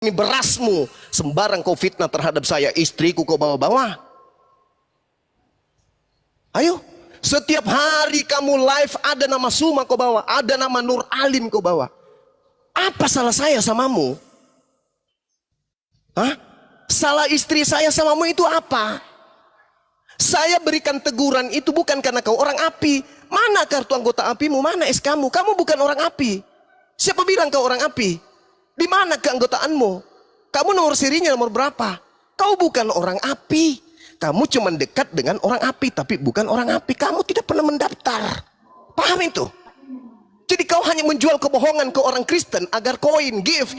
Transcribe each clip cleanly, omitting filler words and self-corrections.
demi berasmu, sembarang kau fitnah terhadap saya, istriku kau bawa-bawa. Ayo, setiap hari kamu live ada nama Suma kau bawa, ada nama Nur Alim kau bawa. Apa salah saya samamu? Hah? Salah istri saya samamu itu apa? Saya berikan teguran itu bukan karena kau orang api. Mana kartu anggota apimu? Mana SK-mu? Kamu bukan orang api. Siapa bilang kau orang api? Di mana keanggotaanmu? Kamu nomor serinya nomor berapa? Kau bukan orang api. Kamu cuma dekat dengan orang api, tapi bukan orang api. Kamu tidak pernah mendaftar. Paham itu? Jadi kau hanya menjual kebohongan ke orang Kristen agar koin give.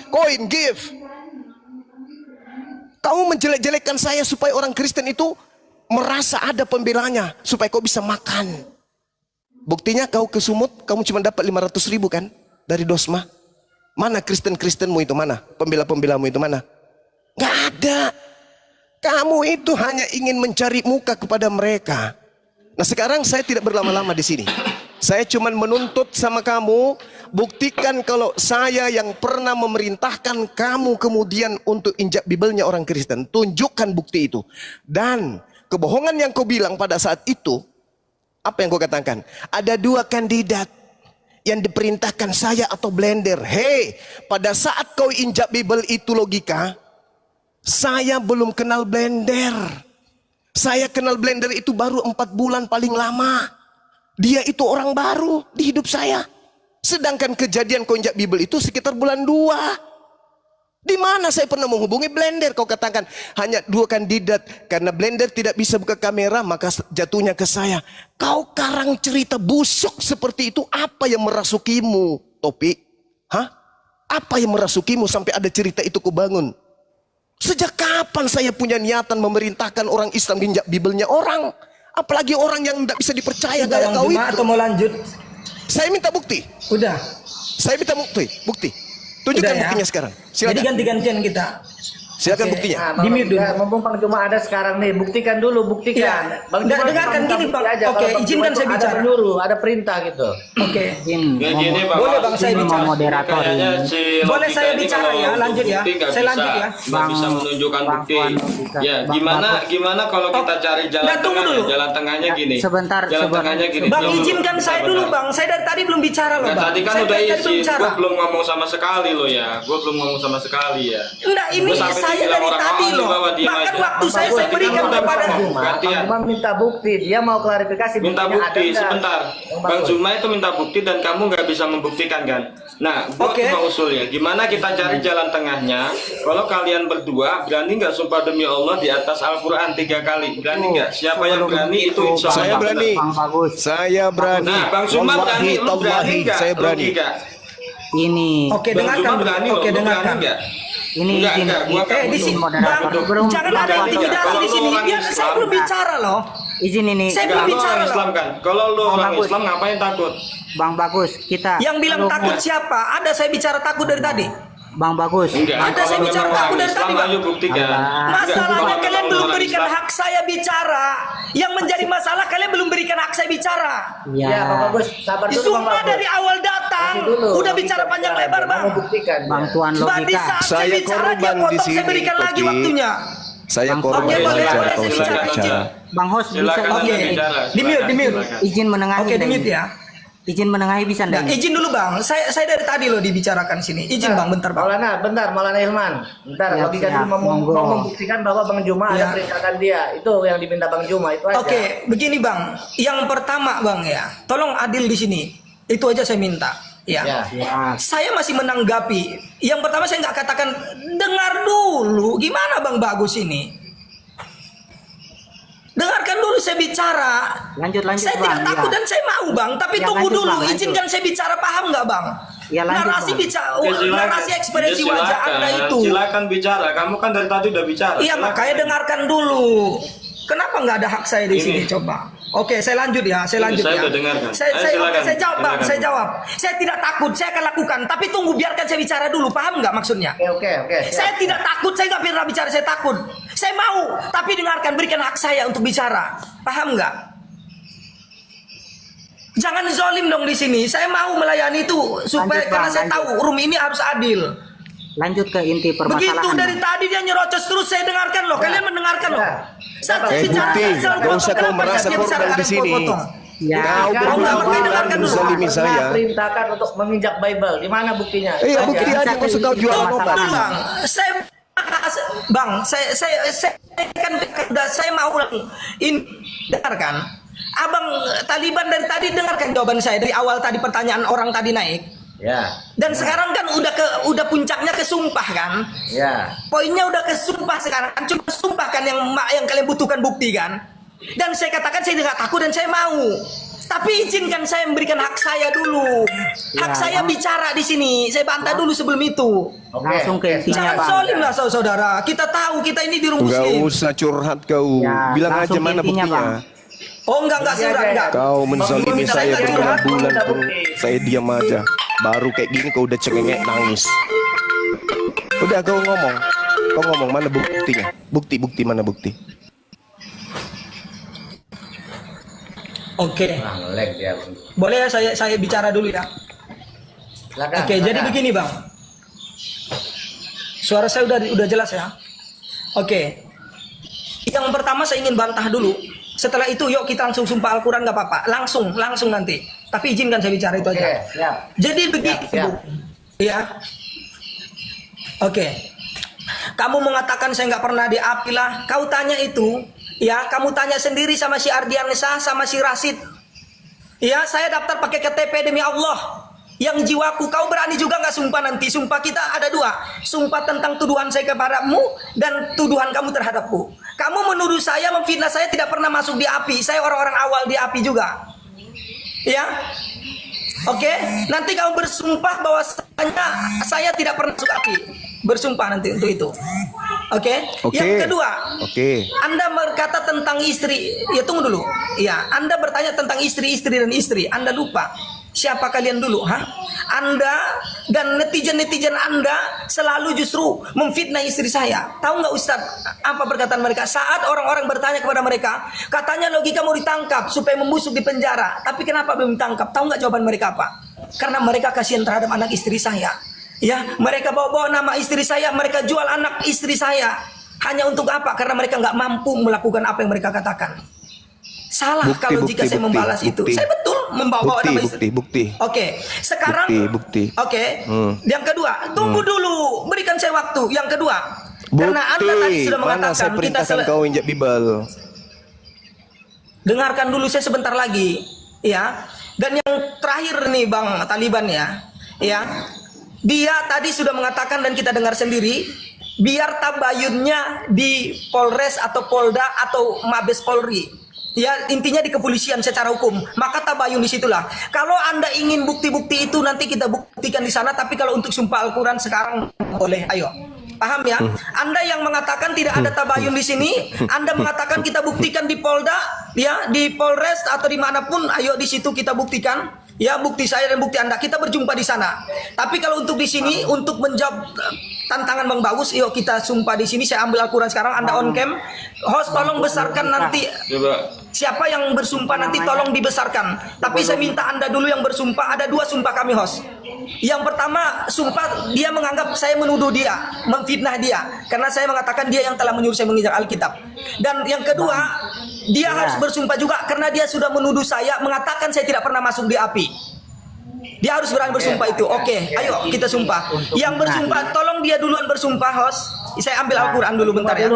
Kamu menjelek-jelekkan saya supaya orang Kristen itu merasa ada pembelanya, supaya kau bisa makan. Buktinya kau ke Sumut, kamu cuma dapat 500 ribu kan dari Dosma. Mana Kristen-Kristenmu itu mana? Pembela-pembelamu itu mana? Gak ada. Kamu itu hanya ingin mencari muka kepada mereka. Nah sekarang saya tidak berlama-lama di sini. Saya cuma menuntut sama kamu, buktikan kalau saya yang pernah memerintahkan kamu kemudian untuk injak Bibelnya orang Kristen. Tunjukkan bukti itu. Dan kebohongan yang kau bilang pada saat itu, apa yang kau katakan? Ada 2 kandidat yang diperintahkan saya atau Blender. Hei, pada saat kau injak Bible itu logika, saya belum kenal Blender. Saya kenal Blender itu baru 4 bulan paling lama. Dia itu orang baru di hidup saya. Sedangkan kejadian kau injak Bible itu sekitar bulan 2. Di mana saya pernah menghubungi Blender? Kau katakan hanya 2 kandidat. Karena Blender tidak bisa buka kamera, maka jatuhnya ke saya. Kau karang cerita busuk seperti itu. Apa yang merasukimu, Topi? Hah? Apa yang merasukimu sampai ada cerita itu kau bangun? Sejak kapan saya punya niatan memerintahkan orang Islam injak Bibelnya orang? Apalagi orang yang tidak bisa dipercaya kayak kau itu. Atau mau lanjut? Saya minta bukti. Udah. Saya minta bukti. Tunjukkan Udah, buktinya ya? sekarang. Silakan. Jadi ganti-gantian kita. Silakan Oke. buktinya. Nah, Di mute dulu. mumpung Bang Juma ada sekarang nih, buktikan dulu, buktikan. Iya. Bang Juma Dengarkan minta gini, bukti Bang. aja. Oke, Kalau Bang izinkan Juma saya itu bicara. Ada penyuruh, ada perintah gitu. Oke. Gini Bang, Boleh Bang saya ini bicara. Moderator kayaknya ini. si Boleh logika saya ini bicara kalau ya, untuk lanjut ya. bukti nggak Saya bisa, lanjut ya. nggak bisa menunjukkan bukti. Ya, gimana kalau kita cari jalan Nah, tunggu tengahnya? dulu. Jalan tengahnya gini. Sebentar, Jalan sebentar. tengahnya gini. Bang, Belum- izinkan saya dulu, Bang. Saya dari tadi belum bicara loh, Nah, Bang. tadi kan Saya udah dari tadi belum izin, bicara. gue belum ngomong sama sekali loh ya. Gue belum ngomong sama sekali ya. Enggak, ini Gua sampai saya dibilang dari orang tadi awam loh. bahwa diam Bahkan aja. waktu saya Berarti berikan kan udah kepada ngomong. Juma, Gantian. Bang Juma minta bukti, dia mau klarifikasi Minta buktinya bukti ada nggak? sebentar. Yang Bang bagus. Juma itu minta bukti dan kamu nggak bisa membuktikan kan? Nah, gua Oke. cuma usulnya. Gimana kita cari jalan tengahnya? Kalau kalian berdua berani nggak sumpah demi Allah di atas Al-Quran 3 kali? Berani nggak? Siapa yang berani itu insya Allah. Saya berani. Bang Bagus. Saya berani. Nah, Bang Juma berani, lu berani tallahi, nggak? saya berani. Rugi nggak? Ini. Oke, Bang Juma dengarkan. berani Oke, loh, lu dengarkan. berani nggak? Ini Enggak, izin. enggak, gua nggak di butuh. sini, moderator. Bang, Belum jangan ada Kalau intimidasi lu di sini. orang Biar saya Islam, belum bicara loh. izin ini. Saya Enggak, belum lu bicara orang loh. Islam kan? Kalau lu Bang orang Bagus. Islam ngapain takut? Bang Bagus, kita. Yang bilang Belum- takut siapa? Ada saya bicara takut dari tadi. Bang Bagus. Enggak, Ada saya kalau bicara memang takut orang dari Islam, tadi, Bang. ayo buktikan. Alah. Enggak, Masalahnya kalau kalian belum orang berikan Islam- hak saya bicara. Yang menjadi masalah kalian belum berikan hak saya bicara. Ya, Bang Bagus, sabar dulu Bang Disumpah Bagus. dari awal datang. Kasih dulu, Udah Bang bicara Bagus, panjang bicara. lebar, Dia Bang. mau buktikan. Bang Tuan Bah, di logika. saat saya Saya bicara dia korban di potong, saya sini, berikan lagi Topi. waktunya. Saya Bang, korban oke, boleh, belajar boleh, kalau saya sudah bicara. bicara. Bang Host bisa Silakan Oke. Anda bicara. Di mute, di mute. Silakan. izin menengahi. Oke, di nggak mute ini? ya. Izin menengahi bisa Nah, enggak? izin dulu Bang. Saya dari tadi loh dibicarakan sini. Izin Bang, bentar Bang. Maulana, bentar, Maulana Ilman. Bentar, Siap, logika siap, dulu mau monggo. membuktikan bahwa Bang Juma Ya. ada perintahkan dia. Itu yang diminta Bang Juma, itu aja. Oke, begini Bang. Yang pertama Bang ya, tolong adil di sini. Itu aja saya minta. Ya. Ya. Ya. Saya masih menanggapi. Yang pertama saya nggak katakan dengar dulu. Gimana Bang Bagus ini? Dengarkan dulu saya bicara. Lanjut, Saya Bang. tidak takut Ya. dan saya mau Bang. Tapi Ya, tunggu lanjut, dulu. Bang, lanjut. Izinkan saya bicara, paham nggak Bang? Ya, lanjut, narasi Bang. bicara, Ya, silakan. narasi ekspresi Ya, wajah silakan. Anda itu. Silakan bicara. Kamu kan dari tadi udah bicara. Iya, Silakan. makanya dengarkan dulu. Kenapa nggak ada hak saya di Ini. sini? Coba. Oke, saya lanjut ya. Saya Ini lanjut saya ya. udah dengarkan. Saya, Ayo, saya, silakan. oke, saya jawab, Bang. Silakan. Saya jawab. Saya tidak takut. Saya akan lakukan. Tapi tunggu, biarkan saya bicara dulu. Paham nggak maksudnya? Oke. Siap. Saya tidak takut. Saya nggak pernah bicara. Saya takut. Saya mau. Tapi dengarkan. Berikan hak saya untuk bicara. Paham nggak? Jangan zolim dong di sini. Saya mau melayani itu supaya Lanjut, Bang, karena saya lanjut. tahu room ini harus adil. lanjut ke inti Begitu permasalahan. dari tadi dia nyerocos terus, saya dengarkan loh. Kalian mendengarkan loh. Saat saya bicara, Bukti, saya selalu gak usah potong. kau merasa Kenapa dia korban bicara di kalian sini. potong? Ya, Kau nggak boleh berulang-ulang dengarkan dulu. menzalimi saya. Perintahkan untuk menginjak Bible. Di mana buktinya? Iya, bukti aja maksud kau jual obat. Betul, Bang. Saya kan udah saya mau ini dengarkan. Abang Taliban dari tadi dengarkan jawaban saya dari awal tadi pertanyaan orang tadi naik. Ya. Dan sekarang kan udah puncaknya ke sumpah kan? Ya. Poinnya udah ke sumpah sekarang kan, cuma sumpah kan yang kalian butuhkan bukti kan? Dan saya katakan saya tidak takut dan saya mau. Tapi izinkan saya memberikan hak saya dulu. Hak saya bicara di sini. Saya bantah dulu sebelum itu. Oke. Langsung ke intinya, Jangan Bang. solim lah saudara. Kita tahu kita ini di rumah Enggak muslim. usah curhat kau. Ya, Bilang aja langsung mana intinya, buktinya. Bang. Oh enggak sudah enggak. Kau menzalimi Bang, saya minta berbulan-bulan minta pun bukti. saya diam aja. Baru kayak gini kau udah cengengek nangis. Udah kau ngomong. Kau ngomong mana buktinya? Bukti mana bukti? Oke. Nah, ngelag dia. Boleh ya saya bicara dulu ya. Silakan, Oke, jadi silakan. begini, Bang. Suara saya udah jelas ya. Oke. Yang pertama saya ingin bantah dulu. Setelah itu yuk kita langsung sumpah Al-Quran nggak apa-apa. Langsung nanti. Tapi izinkan saya bicara itu Oke, aja. siap. Jadi begitu. Siap. Ya. Oke. Kamu mengatakan saya nggak pernah diapi lah. Kau tanya itu. Ya, kamu tanya sendiri sama si Ardiansyah sama si Rasid. Ya, saya daftar pakai KTP demi Allah. Yang jiwaku, kau berani juga nggak sumpah nanti? Sumpah kita ada dua. Sumpah tentang tuduhan saya kepadamu dan tuduhan kamu terhadapku. Kamu menuduh saya, memfitnah saya tidak pernah masuk di api. Saya orang-orang awal di api juga. Ya. Oke, nanti kamu bersumpah bahwa saya tidak pernah masuk api. Bersumpah nanti untuk itu. Oke. Yang kedua, Anda berkata tentang istri. Ya tunggu dulu. Ya, Anda bertanya tentang istri dan istri. Anda lupa. Siapa kalian dulu, ha? Anda dan netizen Anda selalu justru memfitnah istri saya. Tahu nggak Ustaz apa perkataan mereka? Saat orang-orang bertanya kepada mereka, katanya logika mau ditangkap supaya membusuk di penjara. Tapi kenapa belum ditangkap? Tahu nggak jawaban mereka apa? Karena mereka kasihan terhadap anak istri saya. Ya, mereka bawa nama istri saya, mereka jual anak istri saya. Hanya untuk apa? Karena mereka nggak mampu melakukan apa yang mereka katakan. Salah kalau jika saya membalas itu. Saya betul membawa nama istri. Bukti. Oke, sekarang Bukti. Oke. Yang kedua, tunggu dulu, berikan saya waktu. Yang kedua, karena Anda tadi sudah Mana mengatakan saya perintahkan kau injak Bible. dengarkan dulu saya sebentar lagi, ya. Dan yang terakhir nih Bang Taliban ya. Dia tadi sudah mengatakan dan kita dengar sendiri, biar tabayunnya di Polres atau Polda atau Mabes Polri. Ya intinya di kepolisian secara hukum. Maka tabayun disitulah. Kalau Anda ingin bukti-bukti itu nanti kita buktikan di sana. Tapi kalau untuk sumpah Al-Quran sekarang boleh. Ayo. Paham ya? Anda yang mengatakan tidak ada tabayun di sini, Anda mengatakan kita buktikan di Polda, ya, di Polres atau dimanapun, ayo di situ kita buktikan. Ya, bukti saya dan bukti Anda, kita berjumpa di sana. Tapi kalau untuk di sini, untuk menjawab tantangan Bang Bagus, yuk kita sumpah di sini. Saya ambil Al-Quran sekarang, Anda on cam. Host tolong besarkan nanti. Coba. Siapa yang bersumpah nanti tolong dibesarkan. Tapi saya minta Anda dulu yang bersumpah. Ada dua sumpah kami host. Yang pertama sumpah dia menganggap saya menuduh dia, memfitnah dia. Karena saya mengatakan dia yang telah menyuruh saya menginjak Alkitab. Dan yang kedua dia harus bersumpah juga karena dia sudah menuduh saya, mengatakan saya tidak pernah masuk di api. Dia harus berani bersumpah itu. Oke, ayo kita sumpah. Yang bersumpah tolong dia duluan bersumpah host. Saya ambil Al-Quran dulu bentar ya.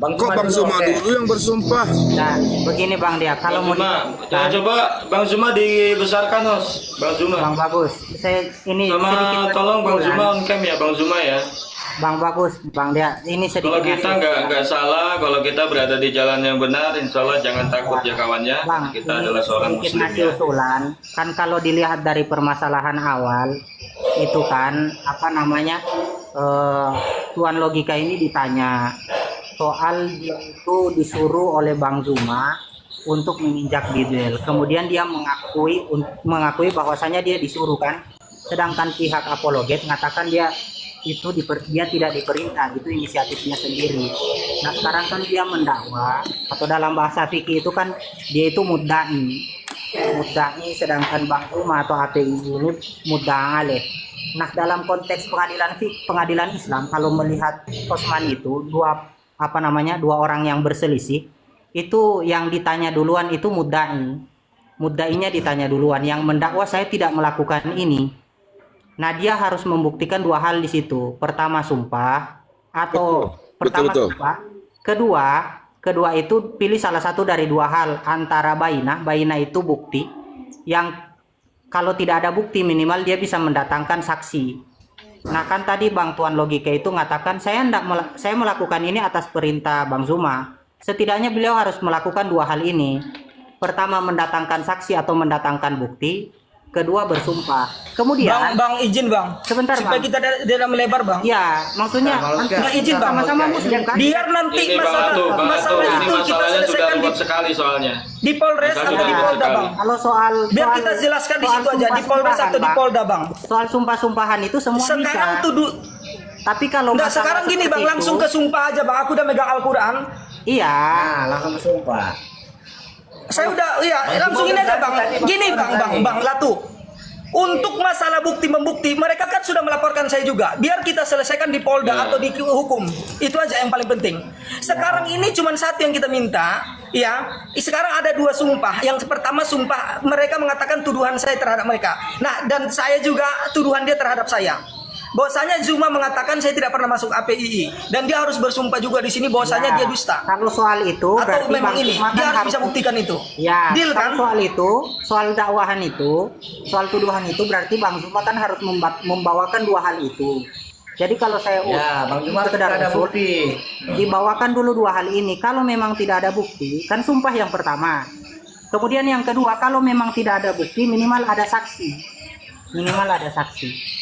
Kok Bang Zuma dulu yang bersumpah? Nah, begini Bang Dia, kalau mau Coba Bang Zuma dibesarkan host. Bang Zuma. Bang Bagus, saya ini Sama sedikit tolong Bang kesimpulan. Zuma on cam ya Bang Zuma ya. Bang Bagus, Bang Dia, ini sedikit. Kalau kita nggak salah, kalau kita berada di jalan yang benar, insya Allah jangan takut ya kawannya. Bang, Kita ini adalah seorang sedikit muslim ngasih ya. usulan. Kan kalau dilihat dari permasalahan awal itu kan apa namanya Tuan Logika ini ditanya soal dia itu disuruh oleh Bang Zuma untuk menginjak Bible. Kemudian dia mengakui bahwasanya dia disuruh kan. Sedangkan pihak apologet mengatakan dia tidak diperintah, itu inisiatifnya sendiri. Nah sekarang kan dia mendakwa atau dalam bahasa fikih itu kan dia itu mudda'i, sedangkan Bang Zuma atau API ini mudda'a alaih. Nah, dalam konteks pengadilan Islam, kalau melihat Osman itu dua orang yang berselisih, itu yang ditanya duluan itu muddainya ditanya duluan, yang mendakwa saya tidak melakukan ini. Nah, dia harus membuktikan dua hal di situ. Pertama sumpah atau Betul. sumpah. Kedua itu pilih salah satu dari dua hal, antara bainah itu bukti yang kalau tidak ada bukti minimal dia bisa mendatangkan saksi. Nah, kan tadi Bang Tuan Logika itu mengatakan saya melakukan ini atas perintah Bang Zuma. Setidaknya beliau harus melakukan dua hal ini. Pertama mendatangkan saksi atau mendatangkan bukti, kedua bersumpah. Kemudian Bang izin Bang. Sebentar, supaya Bang. kita tidak melebar Bang. ya, maksudnya Nggak izin Bang. sama-sama muslim kan? Biar nanti Ini Bang Latu, masalah ini itu kita masalahnya sudah selesaikan ruwet sekali soalnya. di Polres Misalnya atau di ribet Polda sekali. Bang. Kalau soal Biar kita jelaskan di soal situ aja di Polres atau di Bang. Polda Bang. Soal sumpah-sumpahan itu semua Sekarang bisa. tuduh. Tapi kalau Enggak, masalah sekarang gini Bang, seperti langsung itu, ke sumpah aja Bang. Aku udah megang Al-Quran. Iya. Nah, langsung bersumpah. Saya udah, iya, langsung ini aja Bang. Gini Bang Latu. Untuk masalah bukti membukti, mereka kan sudah melaporkan saya juga. Biar kita selesaikan di Polda atau di hukum. Itu aja yang paling penting. Sekarang ini cuma satu yang kita minta, ya. Sekarang ada dua sumpah. Yang pertama sumpah mereka mengatakan tuduhan saya terhadap mereka. Nah, dan saya juga tuduhan dia terhadap saya. Bahwasanya Zuma mengatakan saya tidak pernah masuk APII dan dia harus bersumpah juga di sini bahwasanya dia dusta. Kalau soal itu Atau berarti memang Bang ini Zuma dia kan harus bisa buktikan itu. Ya, Deal kan? kalau soal itu, soal dakwahan itu, soal tuduhan itu berarti Bang Zuma kan harus membawakan dua hal itu. Jadi kalau saya Ya, Bang Zuma sekedar ada usul, bukti. dibawakan dulu dua hal ini. Kalau memang tidak ada bukti, kan sumpah yang pertama. Kemudian yang kedua, kalau memang tidak ada bukti, minimal ada saksi. Minimal ada saksi.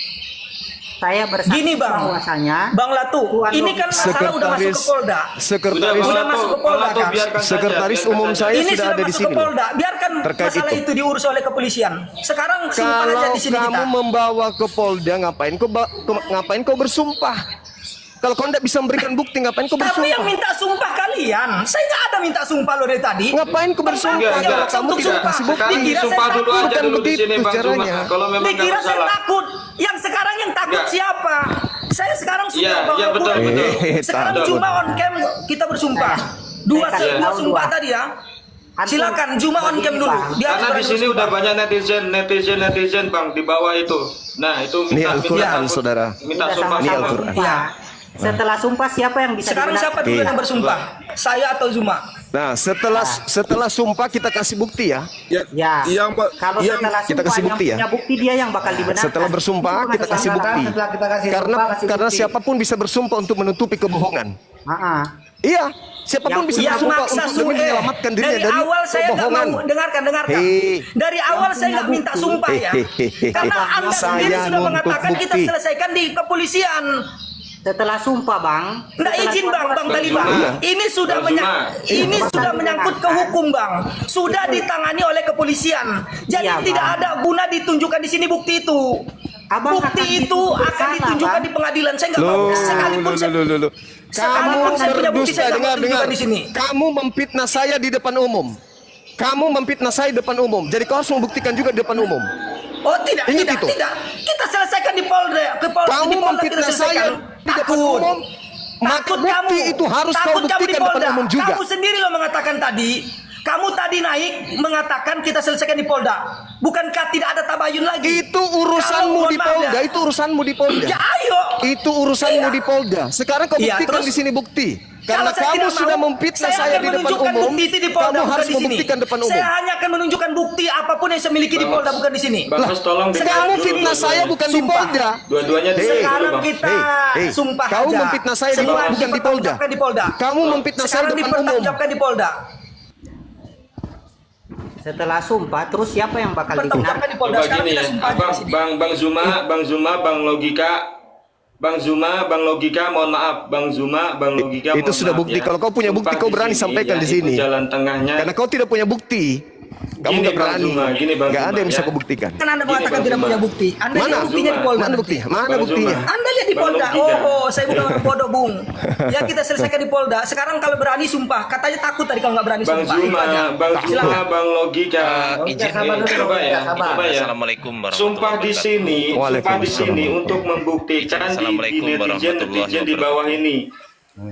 Saya bersaksi Gini Bang, bahwasanya Bang Latu, Tuan ini kan masalah udah masuk ke Polda. Sekretaris Udah masuk ke Polda, kan? Sekretaris umum saya Ini sudah ada di masuk sini. ke Polda. Biarkan Terkait masalah itu. itu diurus oleh kepolisian. Sekarang sumpah aja Kalau di sini kamu kita. membawa ke Polda, ngapain kau bersumpah? Kalau kau tidak bisa memberikan bukti, ngapain kau Tapi yang bersumpah? minta sumpah kalian. Saya nggak ada minta sumpah lo dari tadi. Ngapain kau bersumpah Enggak, kalau kamu untuk tidak sumpah. kasih bukti? Sekarang Dikira disumpah saya dulu takut. aja Bukan dulu di begitu sini Bang Zuma. caranya. Kalau memang nggak Dikira saya masalah. takut. Yang sekarang yang takut Enggak. siapa? Saya sekarang sudah Iya, bawa iya, betul, pulang. betul. Sekarang Betul. cuma on cam kita bersumpah. Dua Iya. sumpah tadi ya. Silakan Zuma on cam dulu. Dia Karena di harus sini bersumpah. udah banyak netizen Bang di bawah itu. Nah, itu Ini Al-Quran, minta- saudara. Minta Sudah sumpah. Ini sama-sama Al-Quran. sumpah. Setelah sumpah siapa yang bisa Sekarang digunakan? siapa dulu yang bersumpah? Saya atau Zuma? Nah, setelah sumpah kita kasih bukti ya. Ya. Yang Kalau yang setelah kita sumpah kasih bukti yang ya. punya bukti dia yang bakal dibenarkan. Setelah bersumpah Itu kita masalah. kasih bukti. Setelah kita kasih Karena sumpah, kasih karena bukti. siapapun bisa bersumpah untuk menutupi kebohongan. Ah. Iya, siapapun bisa Yang bersumpah maksa untuk demi menyelamatkan dirinya dari dari awal saya nggak kebohongan. mau dengarkan. Hei. Dari awal saya nggak minta sumpah ya. Karena Anda sendiri Saya sudah nuntut mengatakan kita bukti. selesaikan di kepolisian. Setelah sumpah, Bang. Nggak Setelah izin Bang sumpah- tadi Bang. Iya. Ini sudah Bang Zuma. ini sudah menyangkut ke hukum Bang. Sudah ditangani oleh kepolisian. Jadi Iya, tidak Bang. ada guna ditunjukkan di sini bukti itu. Abang Bukti akan itu dituntut akan bersalah, ditunjukkan Bang. di pengadilan. Saya nggak mau Loh, sekalipun saya loh. Kamu Sekalipun saya punya bukti, berdusta, saya nggak mau dengar. tunjukkan di sini. Kamu memfitnah saya di depan umum. Kamu memfitnah saya di depan umum. Jadi kau harus membuktikan juga di depan umum. Oh tidak, Ingat itu. tidak. Kita selesaikan di Polda, Kamu di Polda kita memfitnah saya selesaikan. di depan umum. Maka Takut bukti kamu. itu harus kau Takut kamu buktikan di depan Polda. umum juga. Kamu sendiri lo mengatakan tadi. Kamu tadi naik mengatakan kita selesaikan di Polda. Bukankah tidak ada tabayun lagi? Itu urusanmu Kalau di mohon maaf Polda. ya. Itu urusanmu di Polda. Ya ayo. Itu urusanmu Iya. di Polda. Sekarang kau Iya, buktikan terus? di sini bukti. Karena Kalau saya kamu tidak sudah mau, memfitnah saya akan di depan menunjukkan umum. bukti itu di Polda, Kamu bukan harus di sini. membuktikan depan umum. Saya hanya akan menunjukkan bukti apapun yang saya miliki di Polda, bukan di sini. Bang, Mas, tolong dengar Kamu dulu fitnah saya dua-duanya. bukan di Sumpah. Polda. Dua-duanya dengar dulu, Sekarang Bang. kita sumpah Kau aja. memfitnah saya Semua bukan di Polda. dipertanggungjawabkan di Polda. Kamu memfitnah saya Sekarang di depan umum. dipertanggungjawabkan di Polda. Setelah sumpah, terus siapa yang bakal digunakan? Pertanggungjawabkan di Polda. Coba Sekarang gini kita ya, sumpah aja di Bang, sini. Bang Zuma, Bang Logika, mohon maaf, Bang Zuma, Bang Logika. Itu mohon sudah maaf bukti. ya. Kalau kau punya bukti, Sumpah kau di berani sini, sampaikan ya, di sini. itu jalan tengahnya. Karena kau tidak punya bukti. Kamu Gini, nggak Bang berani. Zuma, gini, Bang Nggak ada Zuma, yang bisa ya. kau buktikan. Kan Anda mengatakan Bang tidak Zuma. punya bukti. Anda Mana lihat buktinya di Polda. Mana nanti. buktinya? Mana Bang buktinya? Zuma. Anda lihat di Bang Polda. Logika. Oh, saya bukan orang bodoh, Bung. Ya kita selesaikan di Polda. Sekarang kalau berani sumpah, katanya takut tadi kalau nggak berani Bang sumpah. Itu Zuma, aja. Bang Zuma, Silakan. Bang Logika. izin Nih, coba ya, coba ya. Assalamualaikum warahmatullahi Sumpah di sini, sumpah di Waalaikumsalam. sini untuk membuktikan di Assalamualaikum warahmatullahi netizen di bawah ini.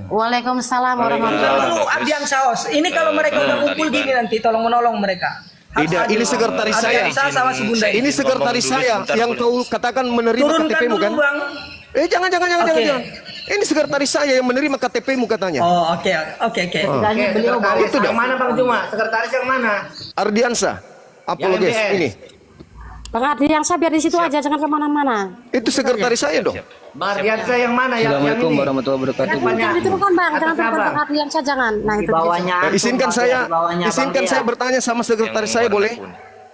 Waalaikumsalam warahmatullahi Dulu Ardian Saos. Ini kalau mereka udah kumpul gini nanti, tolong menolong mereka. Harus Tidak, adil. ini sekretaris saya. Ardian Saos sama si Bunda Ini sekretaris Ngomong dulu saya sebentar, yang boleh. kau katakan menerima Turunkan KTP-mu dulu, kan? Bang. Jangan. Oke. Jangan. Ini sekretaris saya yang menerima KTP-mu katanya. Oh, oke. Setidaknya beliau bawa Sekretaris yang mana Bang Juma? Sekretaris yang mana? Ardiansa, apologes MBS. ini. Bang Ardiansa biar di situ aja, jangan kemana-mana. Itu sekretaris saya dong. Bang Ardiansa yang mana? Assalamualaikum warahmatullahi wabarakatuh. Jangan itu bukan bang, jangan Atas bukan apa? Bang Ardiansa, jangan. Nah di itu. bawahnya. Izinkan saya, di bawahnya Bang izinkan Dia. saya bertanya sama sekretaris saya boleh?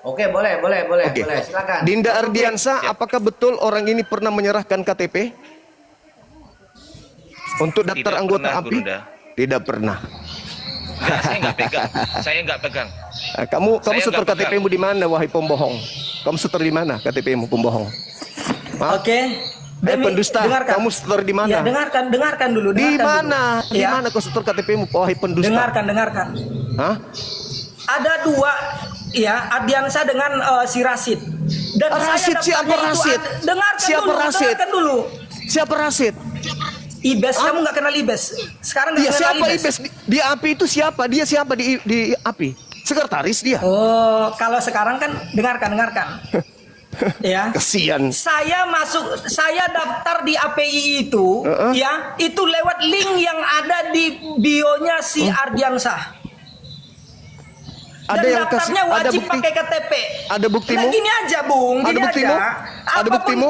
Oke, boleh. Oke. Silakan. Dinda Ardiansa, apakah betul orang ini pernah menyerahkan KTP untuk daftar Tidak anggota pernah, API? Gurunda. Tidak pernah. Enggak, saya nggak pegang. Saya nggak pegang. Kamu Saya setor nggak pegang. KTP-mu di mana, wahai pembohong? Kamu setor di mana KTP-mu, pembohong? Hah? Oke. Pendusta, kamu setor di mana? Ya, dengarkan dulu. Di dengarkan mana? dulu. Di Ya. mana kau setor KTP-mu, wahai pendusta? Dengarkan. Hah? Ada dua, ya, Ardiansa dengan si Rasid. Dan Rasid, siapa daftarnya itu Rasid? Dengarkan Siapa dulu, Rasid? dengarkan dulu. Siapa Rasid? Ibes, kamu nggak kenal Ibes. Sekarang nggak Dia kenal siapa Ibes? Di API itu siapa? Dia siapa di API? Sekretaris dia. Oh, kalau sekarang kan dengarkan. Ya. Kesian. Saya daftar di API itu, ya, itu lewat link yang ada di bio-nya si Ardiansa. Dan Ada yang daftarnya ada wajib bukti? pakai KTP. Ada buktimu? Nah, gini aja, Bung. Ada Gini buktimu? aja. Ada Apapun- buktimu?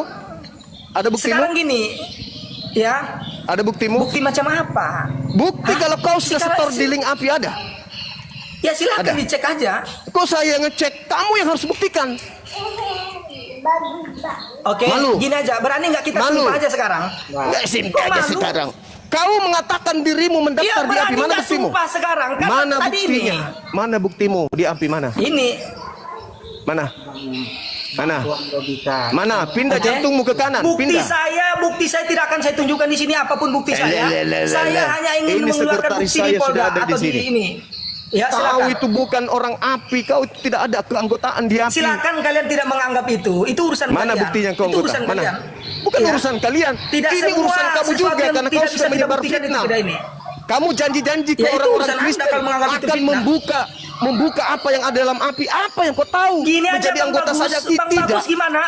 Ada buktimu? Sekarang gini, ya. Ada buktimu? Bukti macam apa? Bukti Hah? kalau kau sudah Kalau setor di link API ada. Ya silakan Ada. dicek aja. Kok saya ngecek? Kamu yang harus buktikan. Oke, Malu. gini aja. Berani nggak kita Malu. sumpah aja sekarang? Nggak SIM Kok aja malu? sekarang. Kau mengatakan dirimu Iya, mendaftar di API. berani Mana nggak buktimu? sumpah sekarang? Kan Mana tadi buktinya? Mana buktimu di API mana? Ini. Mana? Mana? Tuan logika. Mana? Pindah Oke. jantungmu ke kanan. Bukti Pindah. bukti saya tidak akan saya tunjukkan di sini apapun bukti saya. Saya hanya ingin Ini mengeluarkan sekretaris bukti di saya sudah Polda ada di atau di sini. ini. Ya, Kau silakan. itu bukan orang API. Kau tidak ada keanggotaan di API. Silakan kalian tidak menganggap itu. Itu urusan Mana kalian. buktinya kau Itu anggota? urusan Mana? kalian. Bukan Ya. urusan kalian. Tidak Ini semua urusan kamu sesuatu juga yang karena kau tidak sudah bisa kita menyebar buktikan itu fitnah. tidak ini. Kamu janji-janji ke Ya, itu orang-orang urusan Anda Kristen kalau menganggap itu akan fitnah. membuka apa yang ada dalam API. Apa yang kau tahu? Gini aja Menjadi Bang anggota Bagus, saja Bang tidak. Bagus gimana?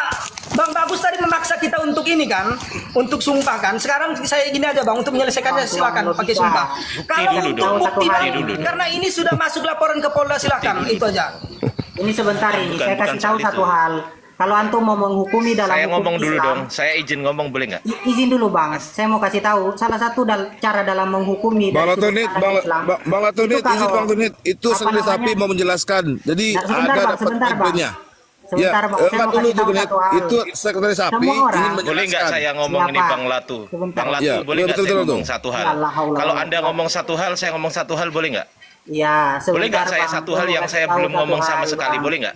Bang Bagus tadi memaksa kita untuk ini kan, untuk sumpah kan. Sekarang saya gini aja Bang, untuk menyelesaikannya silakan pakai sumpah. Kalau dulu untuk dong, bukti bukti dulu dong. karena ini sudah masuk laporan ke Polda silakan, itu aja. Ini sebentar ini, Bukan- saya bukan kasih tahu soal satu itu. hal. Kalau antum mau menghukumi dalam Saya hukum ngomong dulu Islam, dong. Saya izin ngomong boleh nggak? Izin dulu bang, saya mau kasih tahu salah satu cara dalam menghukumi Bang dari sudut Latonit, pandang Islam, Bang Latonit, itu kalau- izin Bang Latonit, itu apa sekretaris namanya? API mau menjelaskan. Jadi Nah, sebentar, ada Bang, dapat sebentar, Bang. tipenya. Sebentar, Bang, saya enggak mau dulu kasih tahu Latonit. satu hal. Itu sekretaris API Semua orang- ingin Boleh nggak menjelaskan. saya ngomong ini Siapa? Bang Latu? Sebentar. Bang Latu, Ya, boleh nggak betul, saya betul, ngomong betul. satu hal? Ya Allah, Allah, Kalau Allah. Anda ngomong satu hal, saya ngomong satu hal, boleh nggak? Ya, Boleh nggak sebentar, saya Bang. satu Saya hal mau yang kasih saya tahu belum satu ngomong sama hal, sekali, Bang. boleh nggak?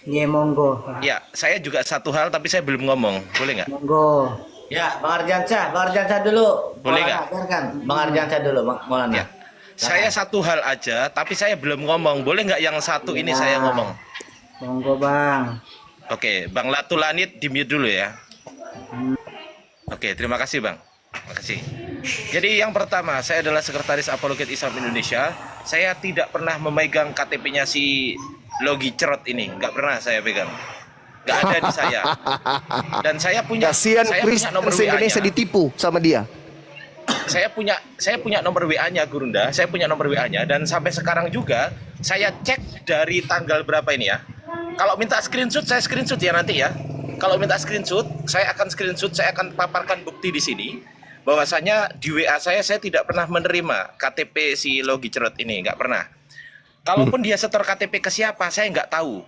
Ya, monggo. Ya, saya juga satu hal tapi saya belum ngomong, boleh nggak? Monggo. Ya, Bang Ardiansyah dulu. Boleh Maulana, nggak? biarkan. Bang Ardiansyah dulu, Maulana. Ya. Saya satu hal aja, tapi saya belum ngomong. Boleh nggak yang satu ini Ya. saya ngomong? Monggo, Bang. Oke, Bang Latu Lanit di mute dulu ya. Oke, terima kasih Bang. Terima kasih. Jadi yang pertama, saya adalah Sekretaris Apologet Islam Indonesia. Saya tidak pernah memegang KTP-nya si Logi Cerot ini. Nggak pernah saya pegang. Nggak ada di saya. Dan saya punya Kasihan punya nomor Kristen Indonesia WA-nya. ditipu sama dia. Saya punya nomor WA-nya Gurunda, saya punya nomor WA-nya dan sampai sekarang juga saya cek dari tanggal berapa ini ya. Kalau minta screenshot saya screenshot ya nanti ya. Kalau minta screenshot, saya akan paparkan bukti di sini bahwasanya di WA saya tidak pernah menerima KTP si Logi Cerot ini, nggak pernah. Kalaupun dia setor KTP ke siapa, saya nggak tahu.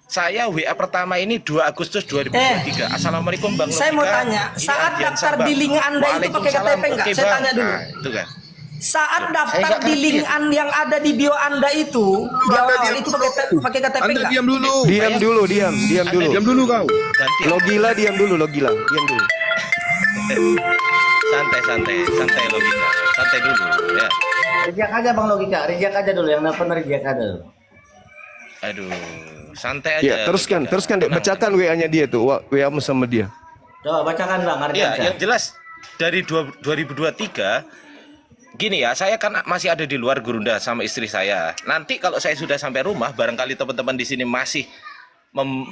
Saya WA pertama ini 2 Agustus 2023. Assalamualaikum Bang Saya mau Logika. tanya, Ini saat Ardian daftar Sabang. di link Anda itu pakai Waalaikumsalam. KTP nggak? Oke, Saya Bang. tanya dulu. Nah, itu kan. Saat Saya daftar nggak di ngerti. link yang ada di bio Anda itu, di awal itu pakai KTP Anda enggak? diam dulu. Diam dulu, diam dulu. Diam dulu kau. Ganti. Logila diam dulu, logila. Diam dulu. Santai logika. Santai dulu ya. Reject aja Bang Logika, reject aja dulu yang nelfon, reject aja dulu. Aduh, santai aja. Ya, teruskan, Logika. teruskan, Dek. Tenang. Bacakan WA-nya dia tuh, WA-mu sama dia. Coba bacakan Bang Ya, Ardiansyah. yang jelas dari 2023 gini ya, saya kan masih ada di luar Gurunda sama istri saya. Nanti kalau saya sudah sampai rumah, barangkali teman-teman di sini masih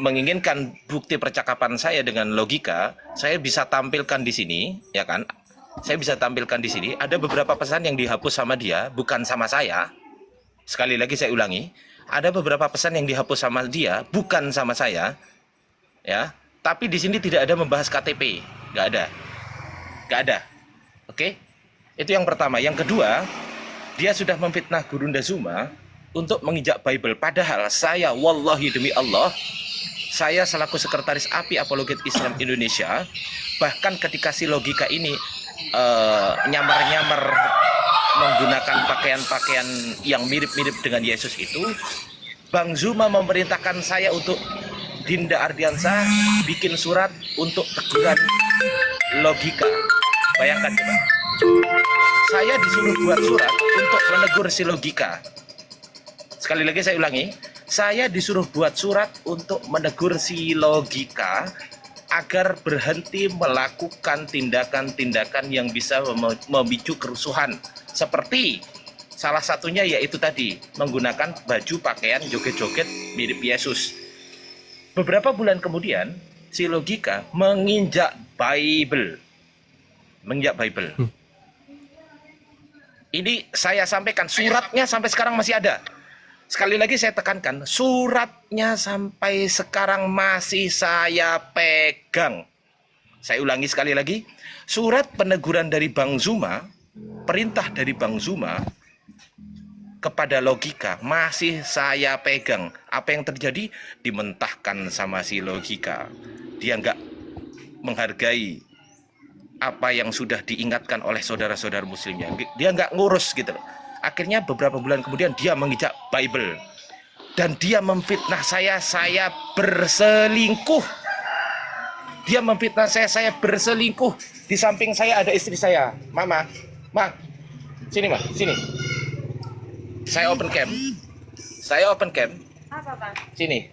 menginginkan bukti percakapan saya dengan Logika, saya bisa tampilkan di sini, ya kan? Saya bisa tampilkan di sini. Ada beberapa pesan yang dihapus sama dia, bukan sama saya. Sekali lagi saya ulangi, ada beberapa pesan yang dihapus sama dia, bukan sama saya, ya. Tapi di sini tidak ada membahas KTP, nggak ada. Oke? Itu yang pertama. Yang kedua, dia sudah memfitnah Gurunda Zuma untuk menginjak Bible. Padahal saya, wallahi demi Allah, saya selaku sekretaris API Apologet Islam Indonesia, bahkan ketika si Logika ini nyamar-nyamar menggunakan pakaian-pakaian yang mirip-mirip dengan Yesus itu, Bang Zuma memerintahkan saya untuk Dinda Ardiansyah bikin surat untuk teguran Logika. Bayangkan coba. Saya disuruh buat surat untuk menegur si Logika. Sekali lagi saya ulangi, saya disuruh buat surat untuk menegur si Logika agar berhenti melakukan tindakan-tindakan yang bisa memicu kerusuhan. Seperti salah satunya yaitu tadi, menggunakan baju pakaian joget-joget mirip Yesus. Beberapa bulan kemudian, si Logika menginjak Bible. Ini saya sampaikan, suratnya sampai sekarang masih ada. Sekali lagi saya tekankan, suratnya sampai sekarang masih saya pegang. Saya ulangi sekali lagi, surat peneguran dari Bang Zuma, perintah dari Bang Zuma kepada Logika masih saya pegang. Apa yang terjadi? Dimentahkan sama si Logika. Dia nggak menghargai apa yang sudah diingatkan oleh saudara-saudara muslimnya. Dia nggak ngurus gitu loh. Akhirnya beberapa bulan kemudian dia menginjak Bible. Dan dia memfitnah saya berselingkuh. Dia memfitnah saya berselingkuh. Di samping saya ada istri saya. Mama, sini Ma, sini. Saya open cam. Apa, Bang? Sini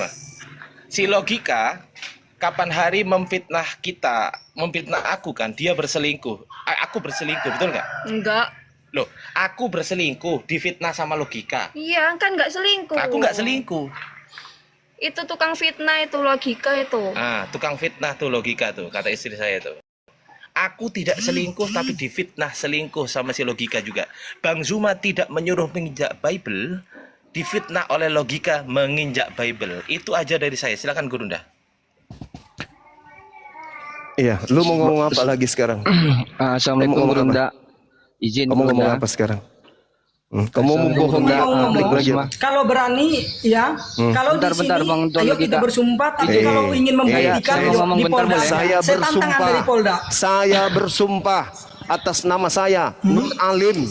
Ma. Si Logika kapan hari memfitnah aku kan, dia berselingkuh. Aku berselingkuh, betul nggak? Enggak. Loh, aku berselingkuh, difitnah sama Logika. Iya, kan nggak selingkuh. Aku nggak selingkuh. Itu tukang fitnah itu, Logika itu. Tukang fitnah tuh Logika tuh, kata istri saya tuh. Aku tidak selingkuh, tapi difitnah selingkuh sama si Logika juga. Bang Zuma tidak menyuruh menginjak Bible, difitnah oleh Logika menginjak Bible. Itu aja dari saya. Silakan Gurunda. Iya, lu mau ngomong apa lagi sekarang? Assalamualaikum Kamu ngomong Gurunda. Izin Kamu ngomong Gurunda. apa sekarang? Kamu mau bohong Assalamualaikum, publik Bang lagi? Zuma. Kalau berani ya, kalau Bentar, di sini bentar, Bang Don ayo Logika. kita bersumpah, tapi kalau ingin membuktikan saya ngomong di bentar Polda, boleh? Saya saya tantang bersumpah. dari Polda. Saya bersumpah atas nama saya, Nur Alim.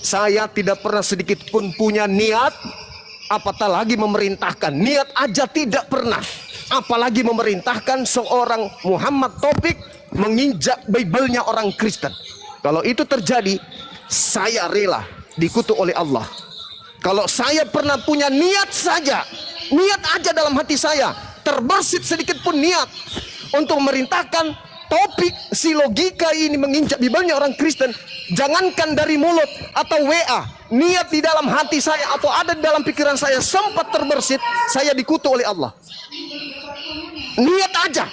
Saya tidak pernah sedikit pun punya niat, apatah lagi memerintahkan. Niat aja tidak pernah. Apalagi memerintahkan seorang Muhammad Taufik menginjak Bible-nya orang Kristen. Kalau itu terjadi, saya rela dikutuk oleh Allah. Kalau saya pernah punya niat saja, niat aja dalam hati saya, terbersit sedikit pun niat untuk memerintahkan topik si Logika ini menginjak Bible-nya orang Kristen, jangankan dari mulut atau WA, niat di dalam hati saya atau ada di dalam pikiran saya sempat terbersit, saya dikutuk oleh Allah. Niat aja.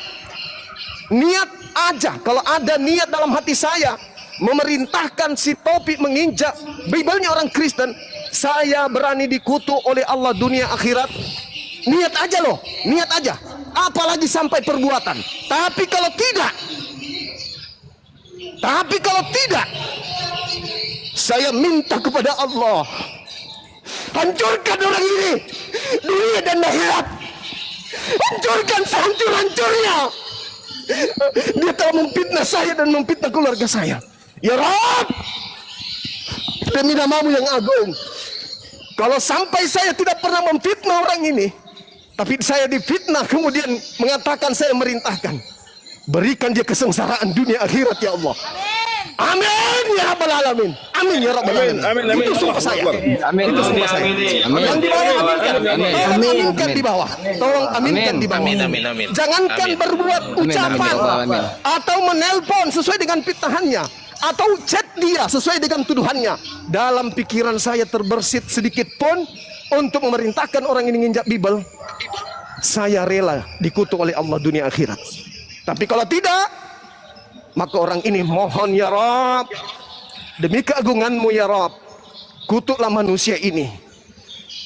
Niat aja. Kalau ada niat dalam hati saya memerintahkan si Topik menginjak Bible-nya orang Kristen, saya berani dikutuk oleh Allah dunia akhirat. Niat aja loh, niat aja. Apalagi sampai perbuatan. Tapi kalau tidak, saya minta kepada Allah, hancurkan orang ini, dunia dan akhirat. Hancurkan sehancur-hancurnya. Dia telah memfitnah saya dan memfitnah keluarga saya. Ya Rabb, demi namamu yang agung. Kalau sampai saya tidak pernah memfitnah orang ini, tapi saya difitnah kemudian mengatakan saya merintahkan, berikan dia kesengsaraan dunia akhirat ya Allah. Amin ya rabbal alamin. Amin ya rabbal alamin. Amin. Itu sumpah saya. Amin. Itu sumpah saya. Yang di bawah aminkan. Tolong aminkan di bawah. Tolong aminkan di bawah. Amin. Jangankan berbuat ucapan atau menelpon sesuai dengan fitnahannya, atau chat dia sesuai dengan tuduhannya. Dalam pikiran saya terbersit sedikit pun untuk memerintahkan orang ini nginjak Bible. Saya rela dikutuk oleh Allah dunia akhirat. Tapi kalau tidak, maka orang ini mohon ya Rabb, demi keagunganmu ya Rabb, kutuklah manusia ini.